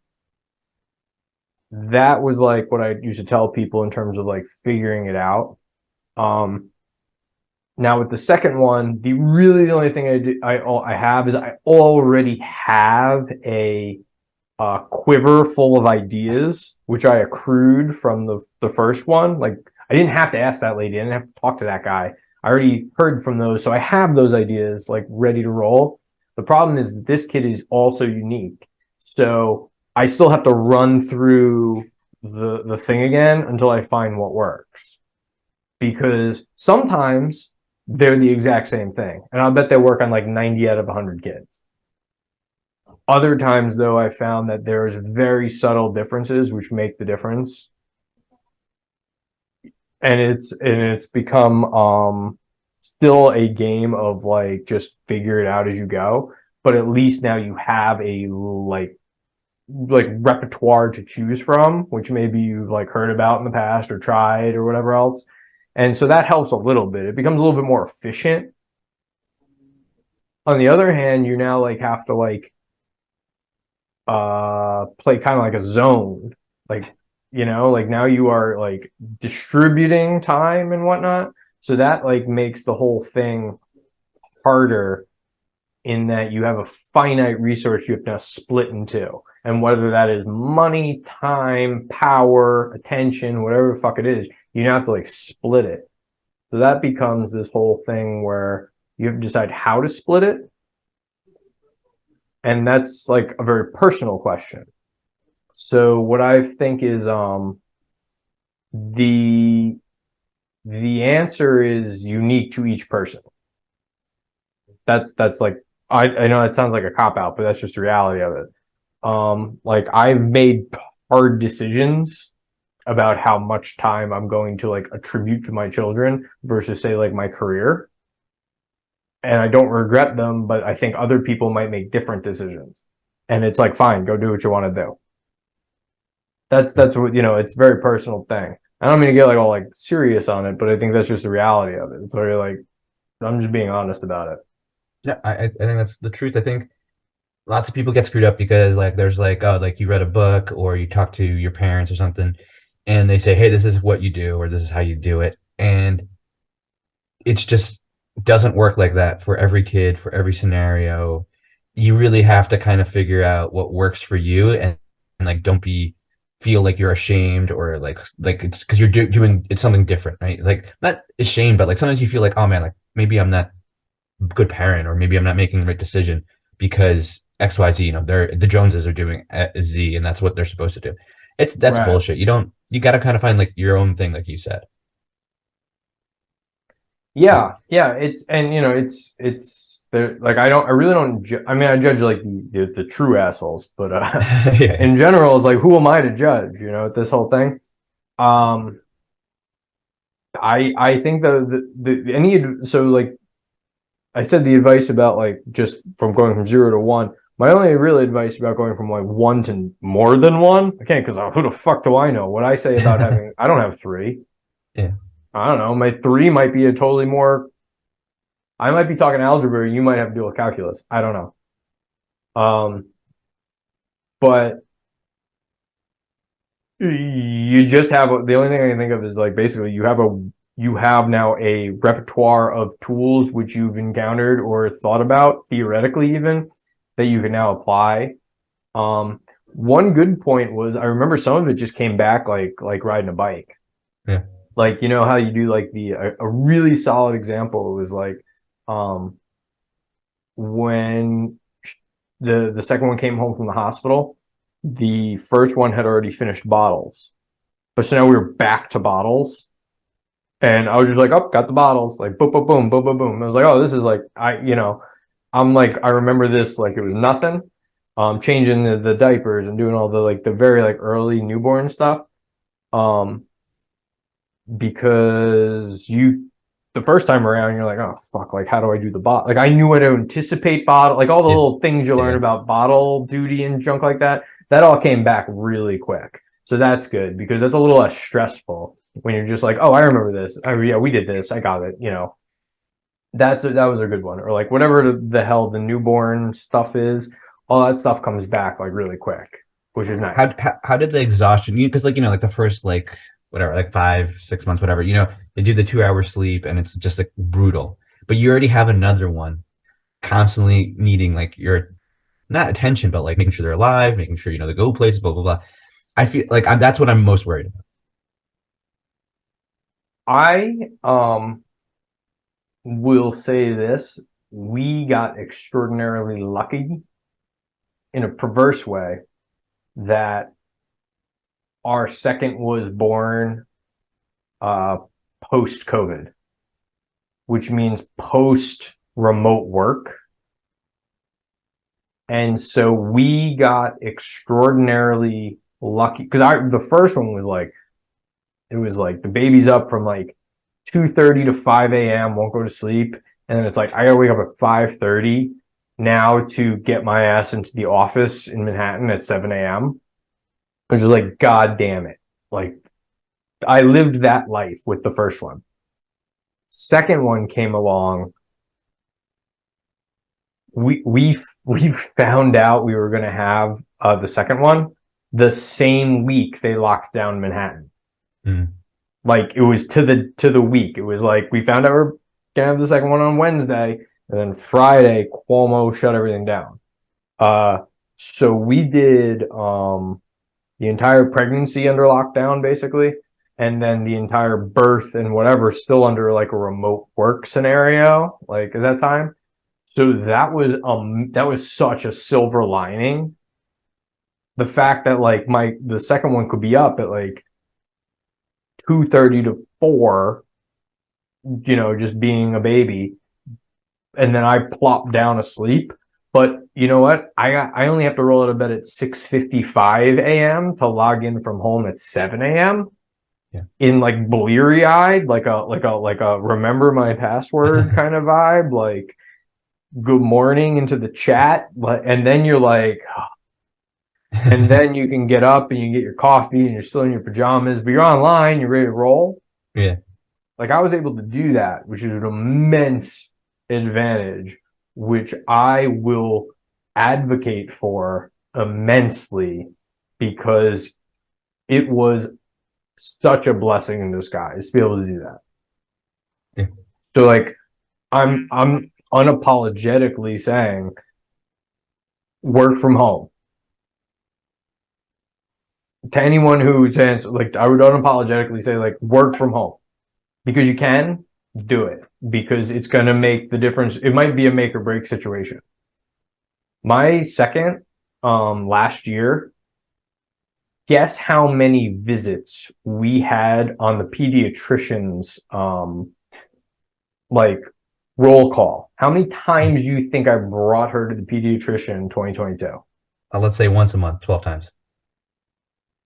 that was like what I used to tell people in terms of like figuring it out. Now with the second one, the only thing I have is I already have a quiver full of ideas, which I accrued from the first one. Like I didn't have to ask that lady, I didn't have to talk to that guy. I already heard from those, so I have those ideas like ready to roll. The problem is that this kid is also unique, so I still have to run through the thing again until I find what works. Because sometimes they're the exact same thing, and I'll bet they work on like 90 out of 100 kids. Other times, though, I found that there's very subtle differences which make the difference, and it's become still a game of like just figure it out as you go. But at least now you have a like repertoire to choose from, which maybe you've like heard about in the past or tried or whatever else. And so that helps a little bit. It becomes a little bit more efficient. On the other hand, you now like have to like play kind of like a zone. Like, like now you are like distributing time and whatnot. So that like makes the whole thing harder in that you have a finite resource you have to split in two. And whether that is money, time, power, attention, whatever the fuck it is, you now have to like split it. So that becomes this whole thing where you have to decide how to split it. And that's like a very personal question. So what I think is the answer is unique to each person. That's like I know that sounds like a cop out, but that's just the reality of it. Like I've made hard decisions about how much time I'm going to like attribute to my children versus say like my career. And I don't regret them, but I think other people might make different decisions. And it's like, fine, go do what you want to do. That's what, it's a very personal thing. I don't mean to get like all like serious on it, but I think that's just the reality of it. It's very like, I'm just being honest about it. Yeah, I think that's the truth. I think lots of people get screwed up because like there's like, oh, like you read a book or you talk to your parents or something and they say, hey, this is what you do or this is how you do it. And it's just doesn't work like that for every kid, for every scenario. You really have to kind of figure out what works for you, and like don't feel like you're ashamed or like it's because you're doing it's something different, right? Like not ashamed, but like sometimes you feel like, oh man, like maybe I'm not a good parent or maybe I'm not making the right decision because XYZ, they're the Joneses are doing Z and that's what they're supposed to do. That's Right. bullshit. You got to kind of find like your own thing, like you said. Yeah. Yeah. It's there. Like, I really don't, I mean, I judge like the true assholes, but, Yeah. in general, it's like, who am I to judge, this whole thing? Um, I think so like I said, the advice about like just from going from 0 to 1. My only real advice about going from like 1 to more than 1, I can't, because who the fuck do I know? What I say about having, I don't have 3. Yeah. I don't know. My 3 might be a totally more. I might be talking algebra. You might have to deal with calculus. I don't know. But You just have the only thing I can think of is like basically you have now a repertoire of tools which you've encountered or thought about theoretically even that you can now apply. One good point was I remember some of it just came back like riding a bike. Yeah. Like you know how you do like a really solid example was like when the second one came home from the hospital, the first one had already finished bottles. But so now we were back to bottles. And I was just like, oh, got the bottles, like boom, boom, boom, boom, boom, boom. I was like, oh, this is like I'm like, I remember this like it was nothing. Changing the diapers and doing all the like the very like early newborn stuff. Um, because the first time around you're like, oh fuck, like how do I do the bottle? Like I knew how to anticipate bottle, like all the little things you learn about bottle duty and junk like that. That all came back really quick. So that's good because that's a little less stressful when you're just like, oh, I remember this. Oh yeah, we did this. I got it. That was a good one. Or like whatever the hell the newborn stuff is, all that stuff comes back like really quick, which is nice. How did the exhaustion? Because like like the first like whatever like 5-6 months whatever they do the 2 hour sleep and it's just like brutal. But you already have another one constantly needing like your not attention but like making sure they're alive, making sure they go places, blah blah blah. I feel like that's what I'm most worried about. I will say this: we got extraordinarily lucky in a perverse way that our second was born post COVID, which means post remote work. And so we got extraordinarily lucky because the first one was like, it was like the baby's up from like 2:30 to 5 a.m., won't go to sleep. And then it's like, I gotta wake up at 5:30 now to get my ass into the office in Manhattan at 7 a.m. Which is like, God damn it. Like, I lived that life with the first one. Second one came along. We found out we were going to have the second one the same week they locked down Manhattan. Like it was to the week. It was like we found out we're gonna have the second one on Wednesday, and then Friday Cuomo shut everything down. So we did the entire pregnancy under lockdown basically, and then the entire birth and whatever still under like a remote work scenario like at that time. So that was such a silver lining. The fact that like the second one could be up at like 2:30 to 4, just being a baby, and then I plop down asleep. But you know what? I only have to roll out of bed at 6:55 a.m. to log in from home at 7 a.m. Yeah. In like bleary eyed, like a remember my password kind of vibe, like good morning into the chat, and then you're like, and then you can get up and you get your coffee and you're still in your pajamas, but you're online, you're ready to roll. Yeah. Like I was able to do that, which is an immense advantage, which I will advocate for immensely because it was such a blessing in disguise to be able to do that. Yeah. So like I'm unapologetically saying work from home. To anyone who says like I would unapologetically say like work from home because you can do it because it's going to make the difference. It might be a make or break situation. My second last year, guess how many visits we had on the pediatrician's like roll call? How many times do you think I brought her to the pediatrician in 2022? Let's say once a month, 12 times.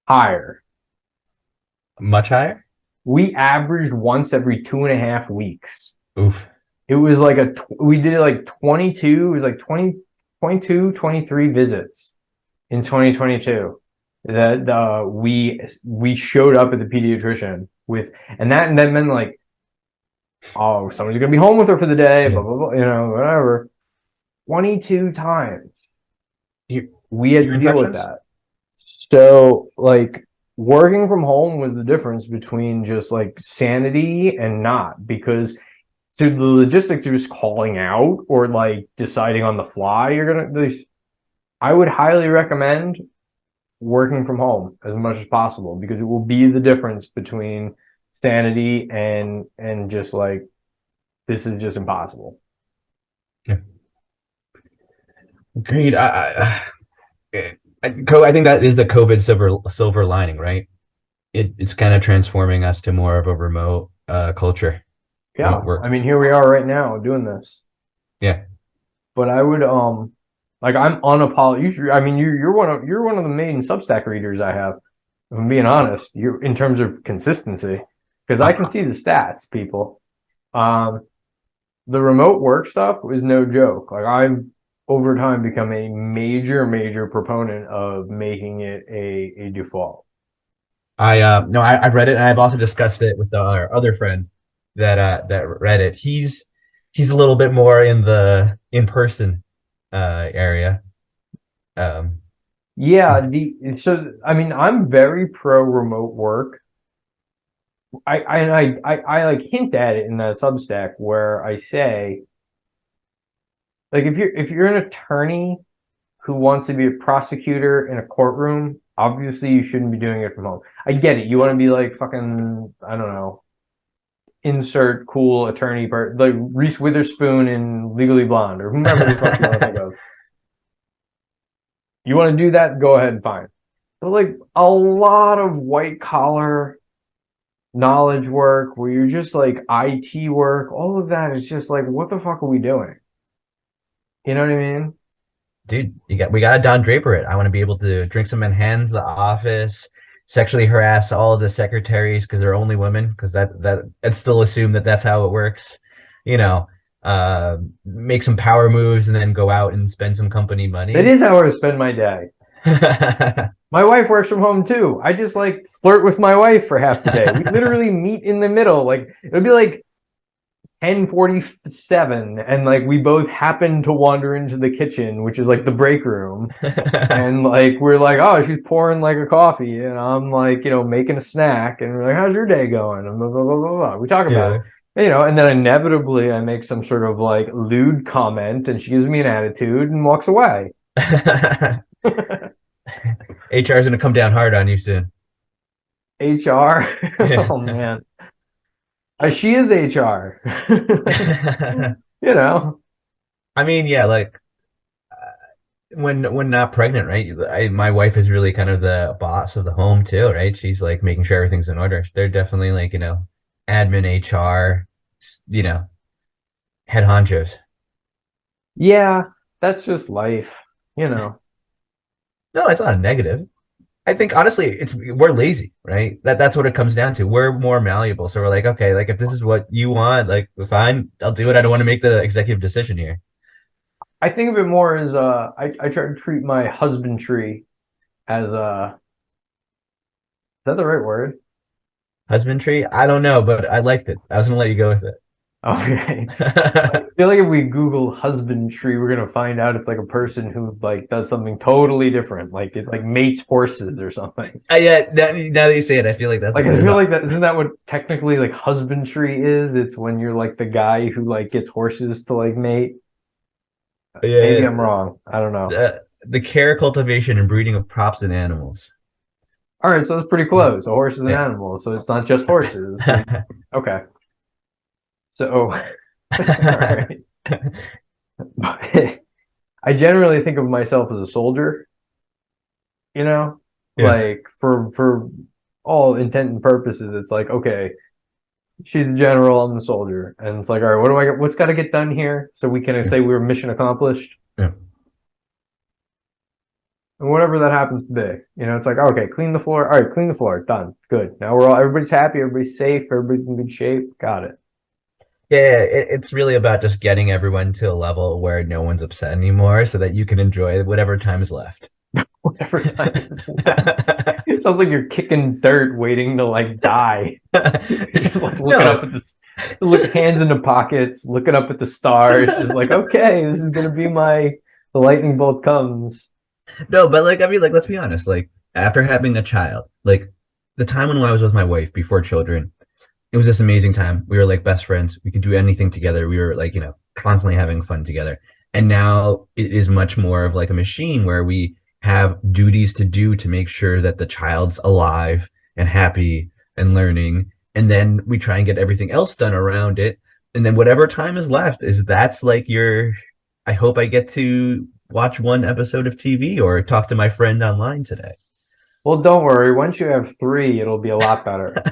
Higher. Much higher? We averaged once every 2.5 weeks. Oof. It was like we did it like 22, it was like 22, 23 visits in 2022 that we showed up at the pediatrician with, and that meant like, oh, somebody's going to be home with her for the day, blah, blah, blah, whatever. 22 times we had to deal with that. So like working from home was the difference between just like sanity and not, because so the logistics of just calling out or like deciding on the fly, I would highly recommend working from home as much as possible, because it will be the difference between sanity and just like, this is just impossible. Yeah. Agreed. I think that is the COVID silver lining, right? It's kind of transforming us to more of a remote culture, Yeah, remote work. I mean, here we are right now doing this. Yeah. But I would like, I'm unapologetic. I mean, you're one of the main Substack readers I have. If I'm being honest, you in terms of consistency, because I can see the stats, people. Um, the remote work stuff is no joke. Like, I've over time become a major proponent of making it a default. No, I've read it, and I've also discussed it with our other friend that read it. He's a little bit more in the in person area. Um, Yeah, so I mean, I'm very pro remote work. I like hint at it in the Substack where I say, like, if you're an attorney who wants to be a prosecutor in a courtroom, obviously you shouldn't be doing it from home. I get it. You want to be like fucking, I don't know, insert cool attorney like Reese Witherspoon in Legally Blonde or whomever the fuck you want to think of. You want to do that? Go ahead, fine. But like a lot of white collar knowledge work where you're just like IT work, all of that is just like, what the fuck are we doing? You know what I mean? dude, we got to Don Draper it. I want to be able to drink some Manhattans, the office, sexually harass all of the secretaries because they're only women, because I'd still assume that that's how it works. You know, make some power moves and then go out and spend some company money. It is how I spend my day. My wife works from home too. I just like flirt with my wife for half the day. We literally meet in the middle. Like, it would be like 10:47, and like we both happen to wander into the kitchen, which is like the break room, and like we're like, oh, she's pouring like a coffee, and I'm like, making a snack, and we're like, how's your day going? And blah blah blah blah blah. We talk about it, and then inevitably I make some sort of like lewd comment, and she gives me an attitude and walks away. HR is going to come down hard on you soon. HR? Oh man. She is HR. I mean, yeah, like when not pregnant, right? My wife is really kind of the boss of the home too, right? She's like making sure everything's in order. They're definitely like, admin, HR, head honchos. Yeah, that's just life, No, it's not a negative. I think honestly, we're lazy, right? That's what it comes down to. We're more malleable, so we're like, okay, like if this is what you want, like fine, I'll do it. I don't want to make the executive decision here. I think of it more as I try to treat my husbandry as is that the right word? Husbandry? I don't know, but I liked it. I was gonna let you go with it. Okay. I feel like if we Google husbandry, we're gonna find out it's like a person who like does something totally different, like it like mates horses or something. Yeah, now that you say it, I feel like that's like, I feel like that isn't that what technically like husbandry is? It's when you're like the guy who like gets horses to like mate. Yeah, maybe I'm wrong. I don't know. The care, cultivation, and breeding of crops and animals. All right, so it's pretty close. A horse is an animal, so it's not just horses. Okay. So, all right. But I generally think of myself as a soldier, Yeah. like for all intent and purposes, it's like, okay, she's the general, I'm the soldier. And it's like, all right, what's got to get done here so we can say we're mission accomplished? Yeah. And whatever that happens to be, it's like, okay, clean the floor. All right, clean the floor. Done. Good. Now everybody's happy. Everybody's safe. Everybody's in good shape. Got it. Yeah, it's really about just getting everyone to a level where no one's upset anymore so that you can enjoy whatever time is left. Whatever time is left. It sounds like you're kicking dirt waiting to like die. Just like looking up at hands in the pockets, looking up at the stars, just like, okay, this is gonna be the lightning bolt comes. No, but like I mean, like let's be honest, like after having a child, like the time when I was with my wife before children, it was this amazing time. We were like best friends. We could do anything together. We were like, constantly having fun together. And now it is much more of like a machine where we have duties to do to make sure that the child's alive and happy and learning. And then we try and get everything else done around it. And then whatever time is left that's like I hope I get to watch one episode of TV or talk to my friend online today. Well, don't worry. Once you have 3, it'll be a lot better.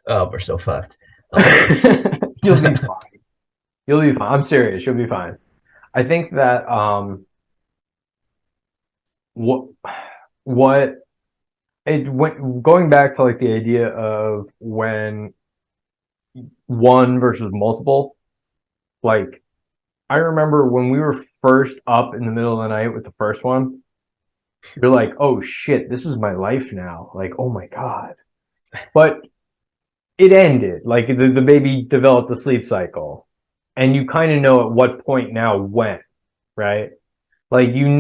Oh, we're so fucked. You'll be fine. You'll be fine. I'm serious. You'll be fine. I think that going back to like the idea of when one versus multiple, like I remember when we were first up in the middle of the night with the first one, you're like, oh shit, this is my life now. Like, oh my God. But it ended. Like the baby developed a sleep cycle. And you kind of know at what point now when, right? Like like the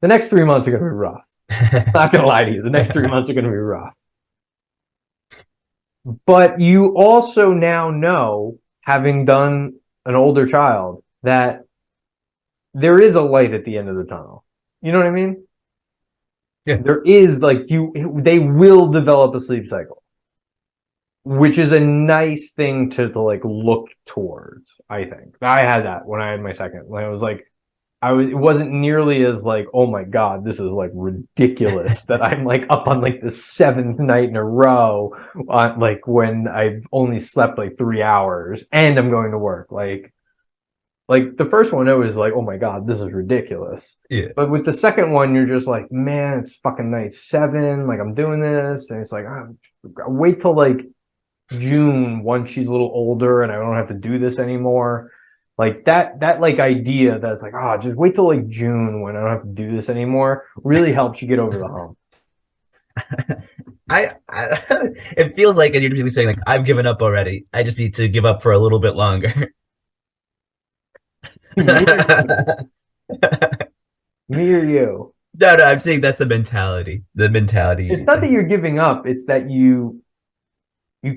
next 3 months are gonna be rough. I'm not gonna lie to you. The next 3 months are gonna be rough. But you also now know, having done an older child, that there is a light at the end of the tunnel. You know what I mean? Yeah. There is they will develop a sleep cycle, which is a nice thing to like look towards. I think I had that when I had my second. When I was like, it wasn't nearly as like, oh my God, this is like ridiculous that I'm like up on like the 7th night in a row on like when I've only slept like 3 hours and I'm going to work. Like the first one, it was like, oh my God, this is ridiculous. Yeah. But with the second one, you're just like, man, it's fucking night 7. Like I'm doing this. And it's like, wait till like June once she's a little older and I don't have to do this anymore. Like that like idea that's like, just wait till like June when I don't have to do this anymore really helps you get over the hump. It feels like, and you're usually saying like, I've given up already. I just need to give up for a little bit longer. Me or you? No, I'm saying that's the mentality. The mentality. It's not that you're giving up. It's that you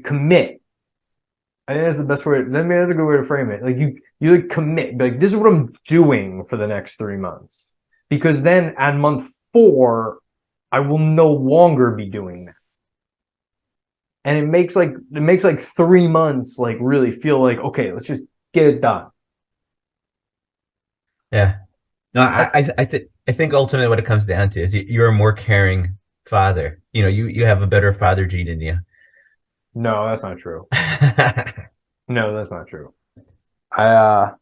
commit. I think that's the best way. That's a good way to frame it. Like you like commit. Like this is what I'm doing for the next 3 months, because then at month 4, I will no longer be doing that, and it makes like 3 months like really feel like, okay, let's just get it done. Yeah. No, I think ultimately what it comes down to is you're a more caring father. You have a better father gene in you. No, that's not true. No, that's not true. I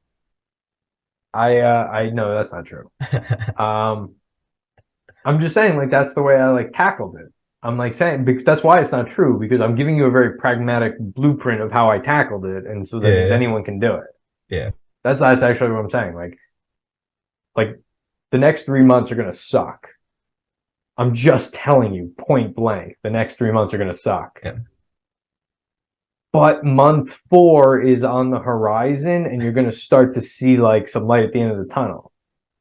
know that's not true. I'm just saying, like, that's the way I like tackled it. I'm like saying, because that's why it's not true, because I'm giving you a very pragmatic blueprint of how I tackled it, and so that anyone can do it. Yeah. That's actually what I'm saying. Like the next 3 months are gonna suck. I'm just telling you point blank, the next 3 months are gonna suck. Yeah. But month 4 is on the horizon, and you're going to start to see like some light at the end of the tunnel.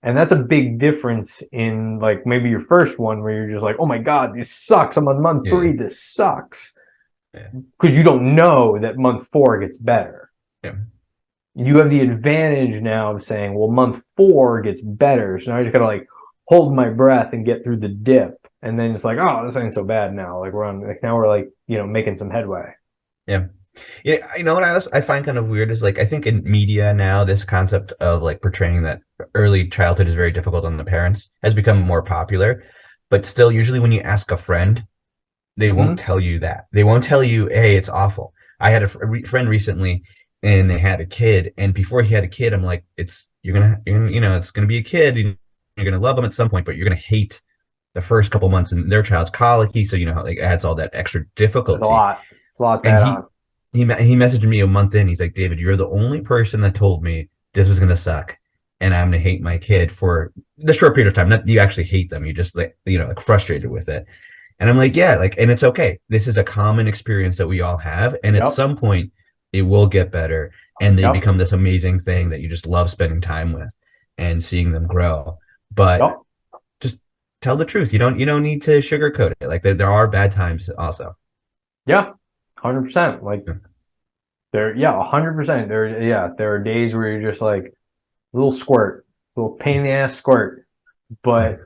And that's a big difference in like maybe your first one where you're just like, oh my God, this sucks. I'm on month 3. This sucks. Because you don't know that month 4 gets better. Yeah. You have the advantage now of saying, well, month 4 gets better. So now I just got to like hold my breath and get through the dip. And then it's like, oh, this ain't so bad now. Like now we're like, making some headway. Yeah. Yeah, you know what I find kind of weird is like I think in media now this concept of like portraying that early childhood is very difficult on the parents has become more popular, but still usually when you ask a friend, they won't tell you that. They won't tell you, hey, it's awful. I had a friend recently and they had a kid, and before he had a kid, I'm like, it's gonna be a kid, and you're gonna love them at some point, but you're gonna hate the first couple months, and their child's colicky, so how it adds all that extra difficulty. It's a lot to add on. He messaged me a month in. He's like, David, you're the only person that told me this was gonna suck, and I'm gonna hate my kid for the short period of time. Not you actually hate them. You just like frustrated with it. And I'm like, yeah, and it's okay. This is a common experience that we all have, and at some point, it will get better, and they become this amazing thing that you just love spending time with and seeing them grow. But tell the truth. You don't need to sugarcoat it. Like there are bad times also. Yeah, 100%. Like Yeah. there, yeah, 100%. There are days where you're just like a little squirt, a little pain in the ass squirt. But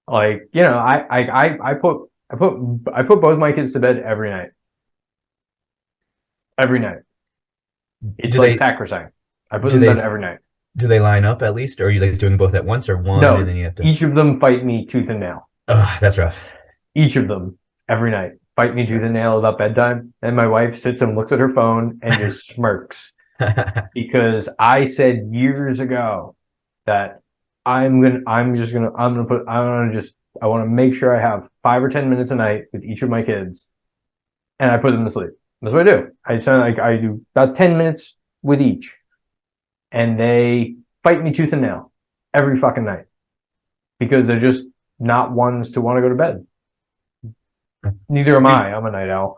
like, I put both my kids to bed every night. Every night. It's Do like they sacrosanct. I put do them to they bed every night. do they line up at least, or are you like doing both at once, or one and No, then you have to? each of them fight me tooth and nail. That's rough. Each of them every night fight me That's tooth rough. and nail about bedtime. And my wife sits and looks at her phone and just smirks because I said years ago that I want to make sure I have 5 or 10 minutes a night with each of my kids, and I put them to sleep. That's what I do. I do about 10 minutes with each, and they fight me tooth and nail every fucking night because they're just not ones to want to go to bed. Neither am I. I'm a night owl,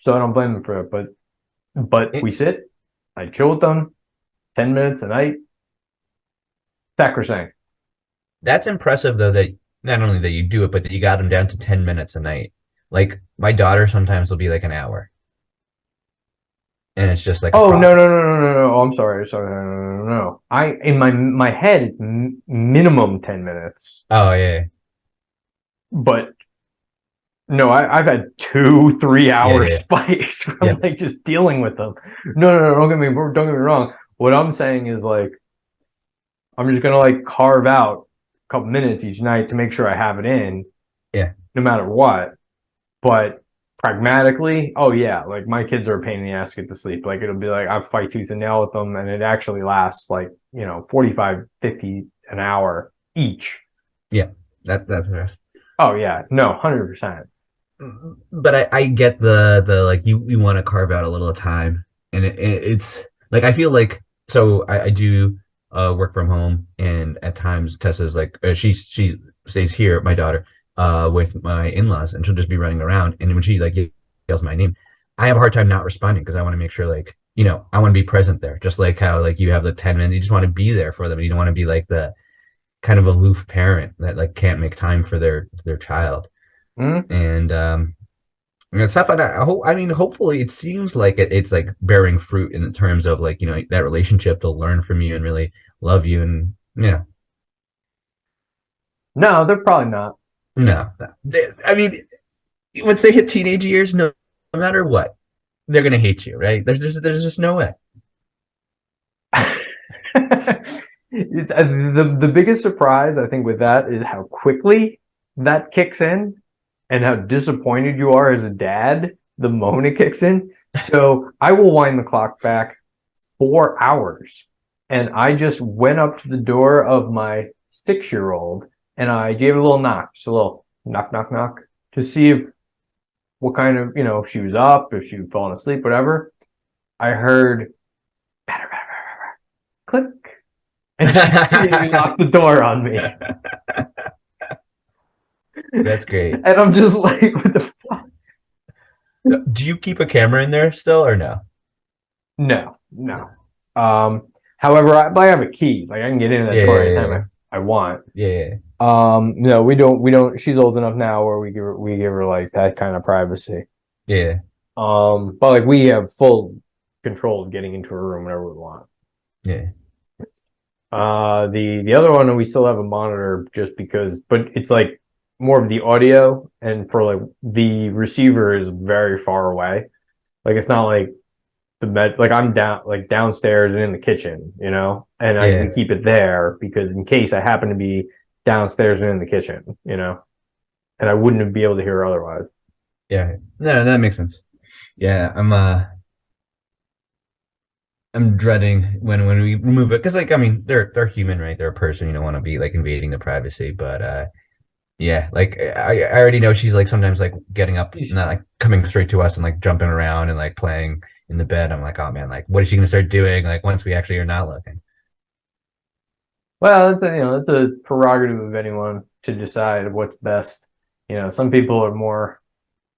so I don't blame them for it. But we sit, I chill with them, 10 minutes a night, sacrosanct. That's impressive though, that not only that you do it, but that you got them down to 10 minutes a night. Like my daughter sometimes will be like an hour, and it's just like a Oh no no process. no no no no! Oh, I'm sorry. No, no, no, no. I in my head it's minimum 10 minutes, Oh yeah, but no, I've had 2 3 hour yeah, spikes yeah, from like just dealing with them. No, don't get me wrong. What I'm saying is like I'm just gonna like carve out a couple minutes each night to make sure I have it in, yeah, no matter what. But pragmatically, oh yeah, like my kids are a pain in the ass to get to sleep. Like it'll be like I fight tooth and nail with them, and it actually lasts like 45, 50 an hour each. yeah. That's rough. Oh yeah, no, 100%. But I get the like you want to carve out a little time, and it's like I feel like so I do work from home, and at times Tessa's like she stays here, my daughter, with my in-laws, and she'll just be running around, and when she like yells my name, I have a hard time not responding because I want to make sure like I want to be present there, just like how like you have the 10 minutes, you just want to be there for them, you don't want to be like the kind of aloof parent that like can't make time for their child. Mm-hmm. And stuff like that. I mean, hopefully, it seems like it's like bearing fruit in terms of like that relationship. They'll learn from you and really love you, and No, they're probably not. no, I mean, once they hit teenage years, no matter what, they're gonna hate you, right? There's just no way. The biggest surprise I think with that is how quickly that kicks in and how disappointed you are as a dad the moment it kicks in. So I will wind the clock back 4 hours, and I just went up to the door of my 6-year-old and I gave it a little knock, just a little knock, knock, knock, to see if what kind of if she was up, if she was falling asleep, whatever. I heard batter, batter, batter, batter, click, and she immediately locked the door on me. That's great. And I'm just like, what the fuck? Do you keep a camera in there still or no? No. However, I have a key. Like I can get into that Yeah, door yeah, anytime I want. yeah, No, we don't. She's old enough now where we give her like that kind of privacy. yeah, But like we have full control of getting into her room whenever we want. yeah, The other one, we still have a monitor just because, but it's like more of the audio, and for like the receiver is very far away. Like it's not like like I'm downstairs and in the kitchen, and yeah, we keep it there because in case I happen to be downstairs and in the kitchen, and I wouldn't be able to hear her otherwise. yeah. No, that makes sense. Yeah, I'm dreading when we remove it because like I mean they're human, right? They're a person. You don't want to be like invading their privacy, but yeah, like I already know she's like sometimes like getting up and not like coming straight to us and like jumping around and like playing in the bed. I'm like, oh man, like what is she gonna start doing like once we actually are not looking? Well, it's a prerogative of anyone to decide what's best. Some people are more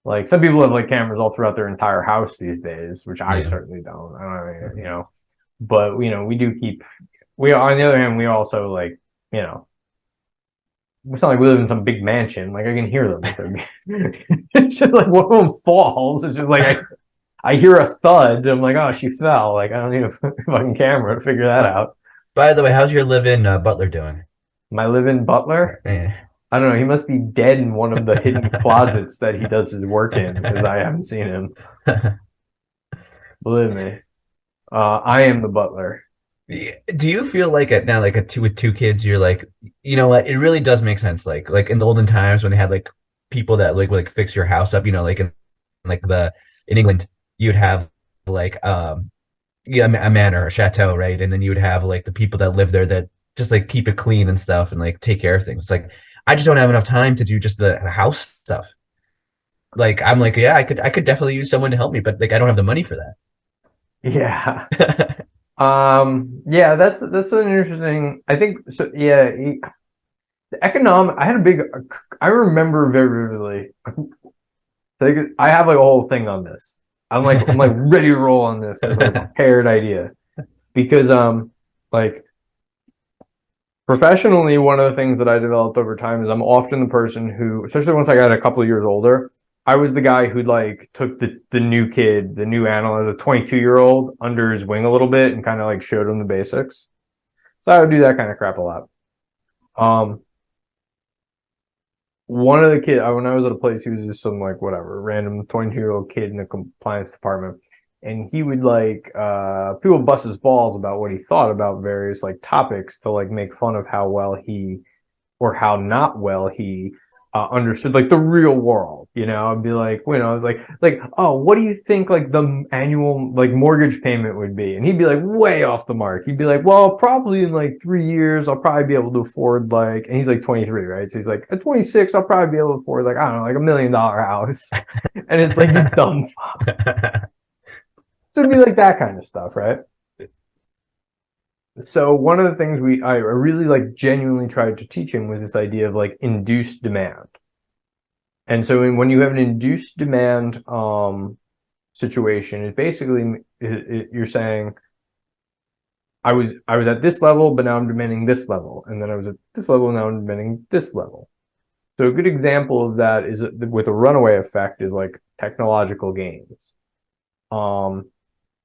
like some people have like cameras all throughout their entire house these days, which I Yeah, certainly don't. I don't, but we do keep. We on the other hand, we also like you know it's not like we live in some big mansion. Like I can hear them. It's just like one of them falls. It's just like I hear a thud. I'm like, oh, she fell. Like I don't need a fucking camera to figure that out. By the way, how's your live-in butler doing? My live-in butler. Yeah. I don't know. He must be dead in one of the hidden closets that he does his work in because I haven't seen him. Believe me. I am the butler. Do you feel like it now, like with two kids, you're like, you know what? It really does make sense. Like in the olden times when they had like people that like would like fix your house up, you know, like in like the in England, you'd have like yeah, a manor, a chateau, right? And then you would have like the people that live there that just like keep it clean and stuff and like take care of things. It's like I just don't have enough time to do just the house stuff. Like I'm like, yeah, I could definitely use someone to help me, but like I don't have the money for Yeah. that. Yeah, that's an interesting. I think so. Yeah, the economic. I had a big. I remember very vividly. Like, I have like a whole thing on this. I'm like ready to roll on this as like a prepared idea because like professionally, one of the things that I developed over time is I'm often the person who, especially once I got a couple of years older, I was the guy who like took the new kid, the new analyst, the 22-year-old under his wing a little bit and kind of like showed him the basics. So I would do that kind of crap a lot. Um, One of the kids, when I was at a place, he was just some like whatever random 22-year-old kid in the compliance department, and he would like people bust his balls about what he thought about various like topics to like make fun of how well he or how not well he understood like the real world. You know, I'd be like, you know, I was like, oh, what do you think like the annual like mortgage payment would be? And he'd be like way off the mark. He'd be like, well, probably in like 3 years, I'll probably be able to afford like, and he's like 23, right? So he's like, at 26, I'll probably be able to afford like, I don't know, like $1 million house. And it's like, you dumb fuck. So it'd be like that kind of stuff, right? So one of the things I really like genuinely tried to teach him was this idea of like induced demand. And so when you have an induced demand situation, it basically you're saying I was at this level, but now I'm demanding this level, and then I was at this level, now I'm demanding this level. So a good example of that is with a runaway effect is like technological gains.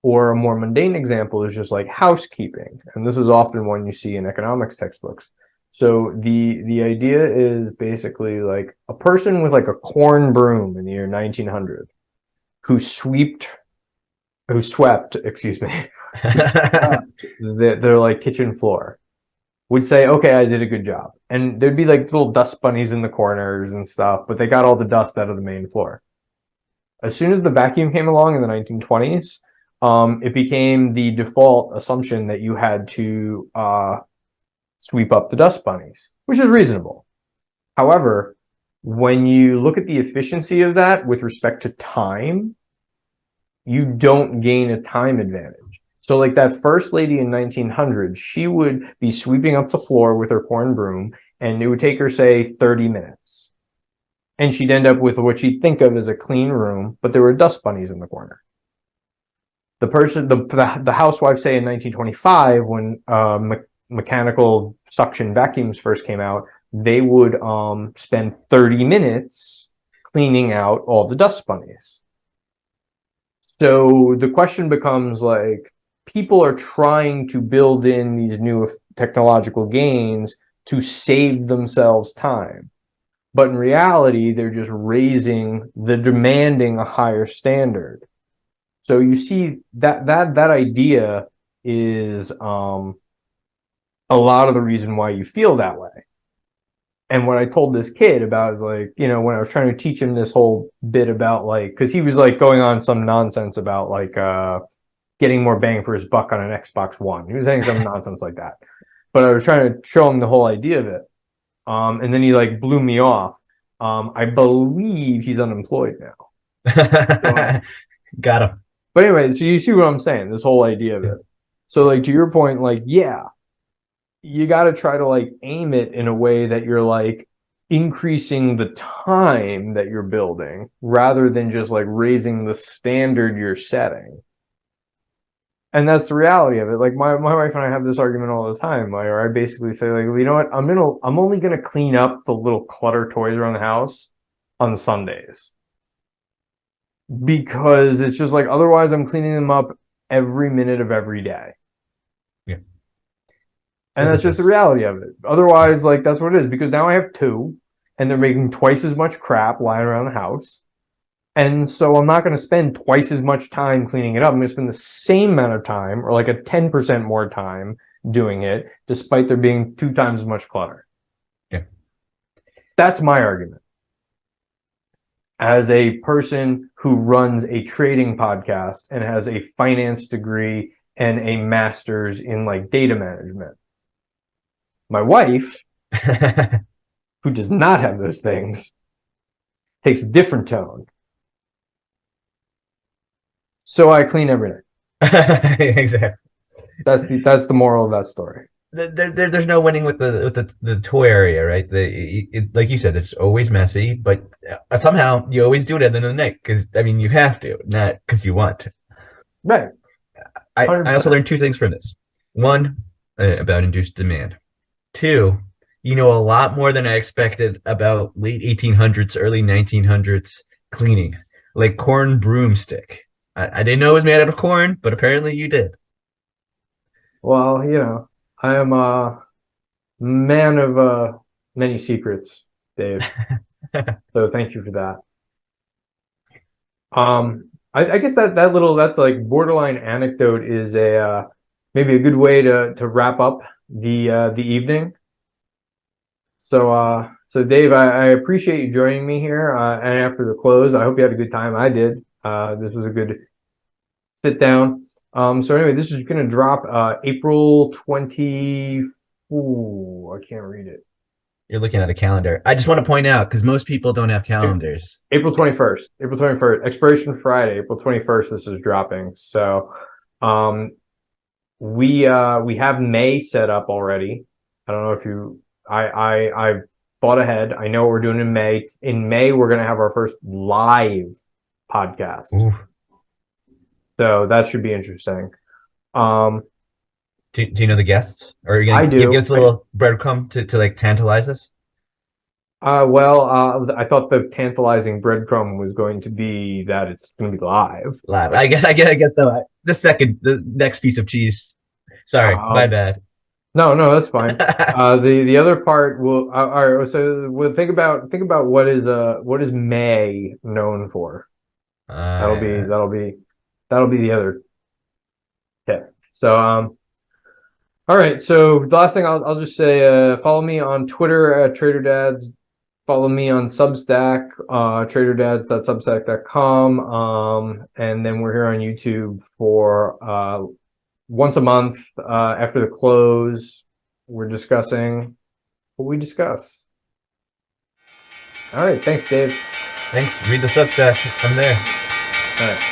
Or a more mundane example is just like housekeeping. And this is often one you see in economics textbooks. So the idea is basically like a person with like a corn broom in the year 1900 who swept, excuse me, their like kitchen floor would say, okay, I did a good job. And there'd be like little dust bunnies in the corners and stuff, but they got all the dust out of the main floor. As soon as the vacuum came along in the 1920s, it became the default assumption that you had to sweep up the dust bunnies, which is reasonable. However, when you look at the efficiency of that with respect to time, you don't gain a time advantage. So like that first lady in 1900, she would be sweeping up the floor with her corn broom, and it would take her, say, 30 minutes. And she'd end up with what she'd think of as a clean room, but there were dust bunnies in the corner. The person, the housewife, say in 1925, when mechanical suction vacuums first came out, they would spend 30 minutes cleaning out all the dust bunnies. So the question becomes like, people are trying to build in these new technological gains to save themselves time. But in reality, they're just demanding a higher standard. So you see that idea is a lot of the reason why you feel that way. And what I told this kid about is like, you know, when I was trying to teach him this whole bit about like, because he was like going on some nonsense about like getting more bang for his buck on an Xbox One. He was saying some nonsense like that. But I was trying to show him the whole idea of it. And then he like blew me off. I believe he's unemployed now. Got him. But anyway, so you see what I'm saying, this whole idea of it. So like to your point, like, yeah, you got to try to like aim it in a way that you're like increasing the time that you're building rather than just like raising the standard you're setting. And that's the reality of it. Like my wife and I have this argument all the time. Where I basically say, like, well, you know what? I'm only gonna clean up the little clutter toys around the house on Sundays. Because it's just like otherwise I'm cleaning them up every minute of every day. Yeah. And that's just the reality of it. Otherwise, like that's what it is. Because now I have two, and they're making twice as much crap lying around the house. And so I'm not going to spend twice as much time cleaning it up. I'm going to spend the same amount of time, or like a 10% more time doing it, despite there being 2 times as much clutter. Yeah. That's my argument. As a person who runs a trading podcast and has a finance degree and a master's in like data management. My wife, who does not have those things, takes a different tone. So I clean every night. Exactly. That's the moral of that story. There's no winning with the toy area, right? Like you said, it's always messy, but somehow you always do it at the end of the night because I mean you have to, not because you want to. Right. I also learned 2 things from this. One, about induced demand. 2, you know a lot more than I expected about late 1800s, early 1900s cleaning, like corn broomstick. I didn't know it was made out of corn, but apparently you did. Well, you know, I am a man of many secrets, Dave. So thank you for that. I guess that's like borderline anecdote is a maybe a good way to wrap up the evening. So Dave, I appreciate you joining me here. And after the close, I hope you had a good time. I did. This was a good sit down. So anyway, this is going to drop April 20. Ooh, I can't read it. You're looking at a calendar. I just want to point out because most people don't have calendars. April 21st. April 21st. Expiration Friday, April 21st. This is dropping. So, we have May set up already. I don't know if you. I've thought ahead. I know what we're doing in May. In May, we're going to have our first live podcast. Ooh. So that should be interesting. Do you know the guests? Or are you I gonna do. give us a little breadcrumb to like tantalize us? I thought the tantalizing breadcrumb was going to be that it's going to be live. Live. I guess so. The next piece of cheese. Sorry, my bad. No, that's fine. The other part will. All right. So we'll think about what is May known for. That'll be the other tip. So all right. So the last thing I'll just say, follow me on Twitter at TraderDads. Follow me on Substack, traderdads.substack.com. And then we're here on YouTube for once a month after the close. We're discussing what we discuss. All right. Thanks, Dave. Thanks. Read the Substack. I'm there. All right.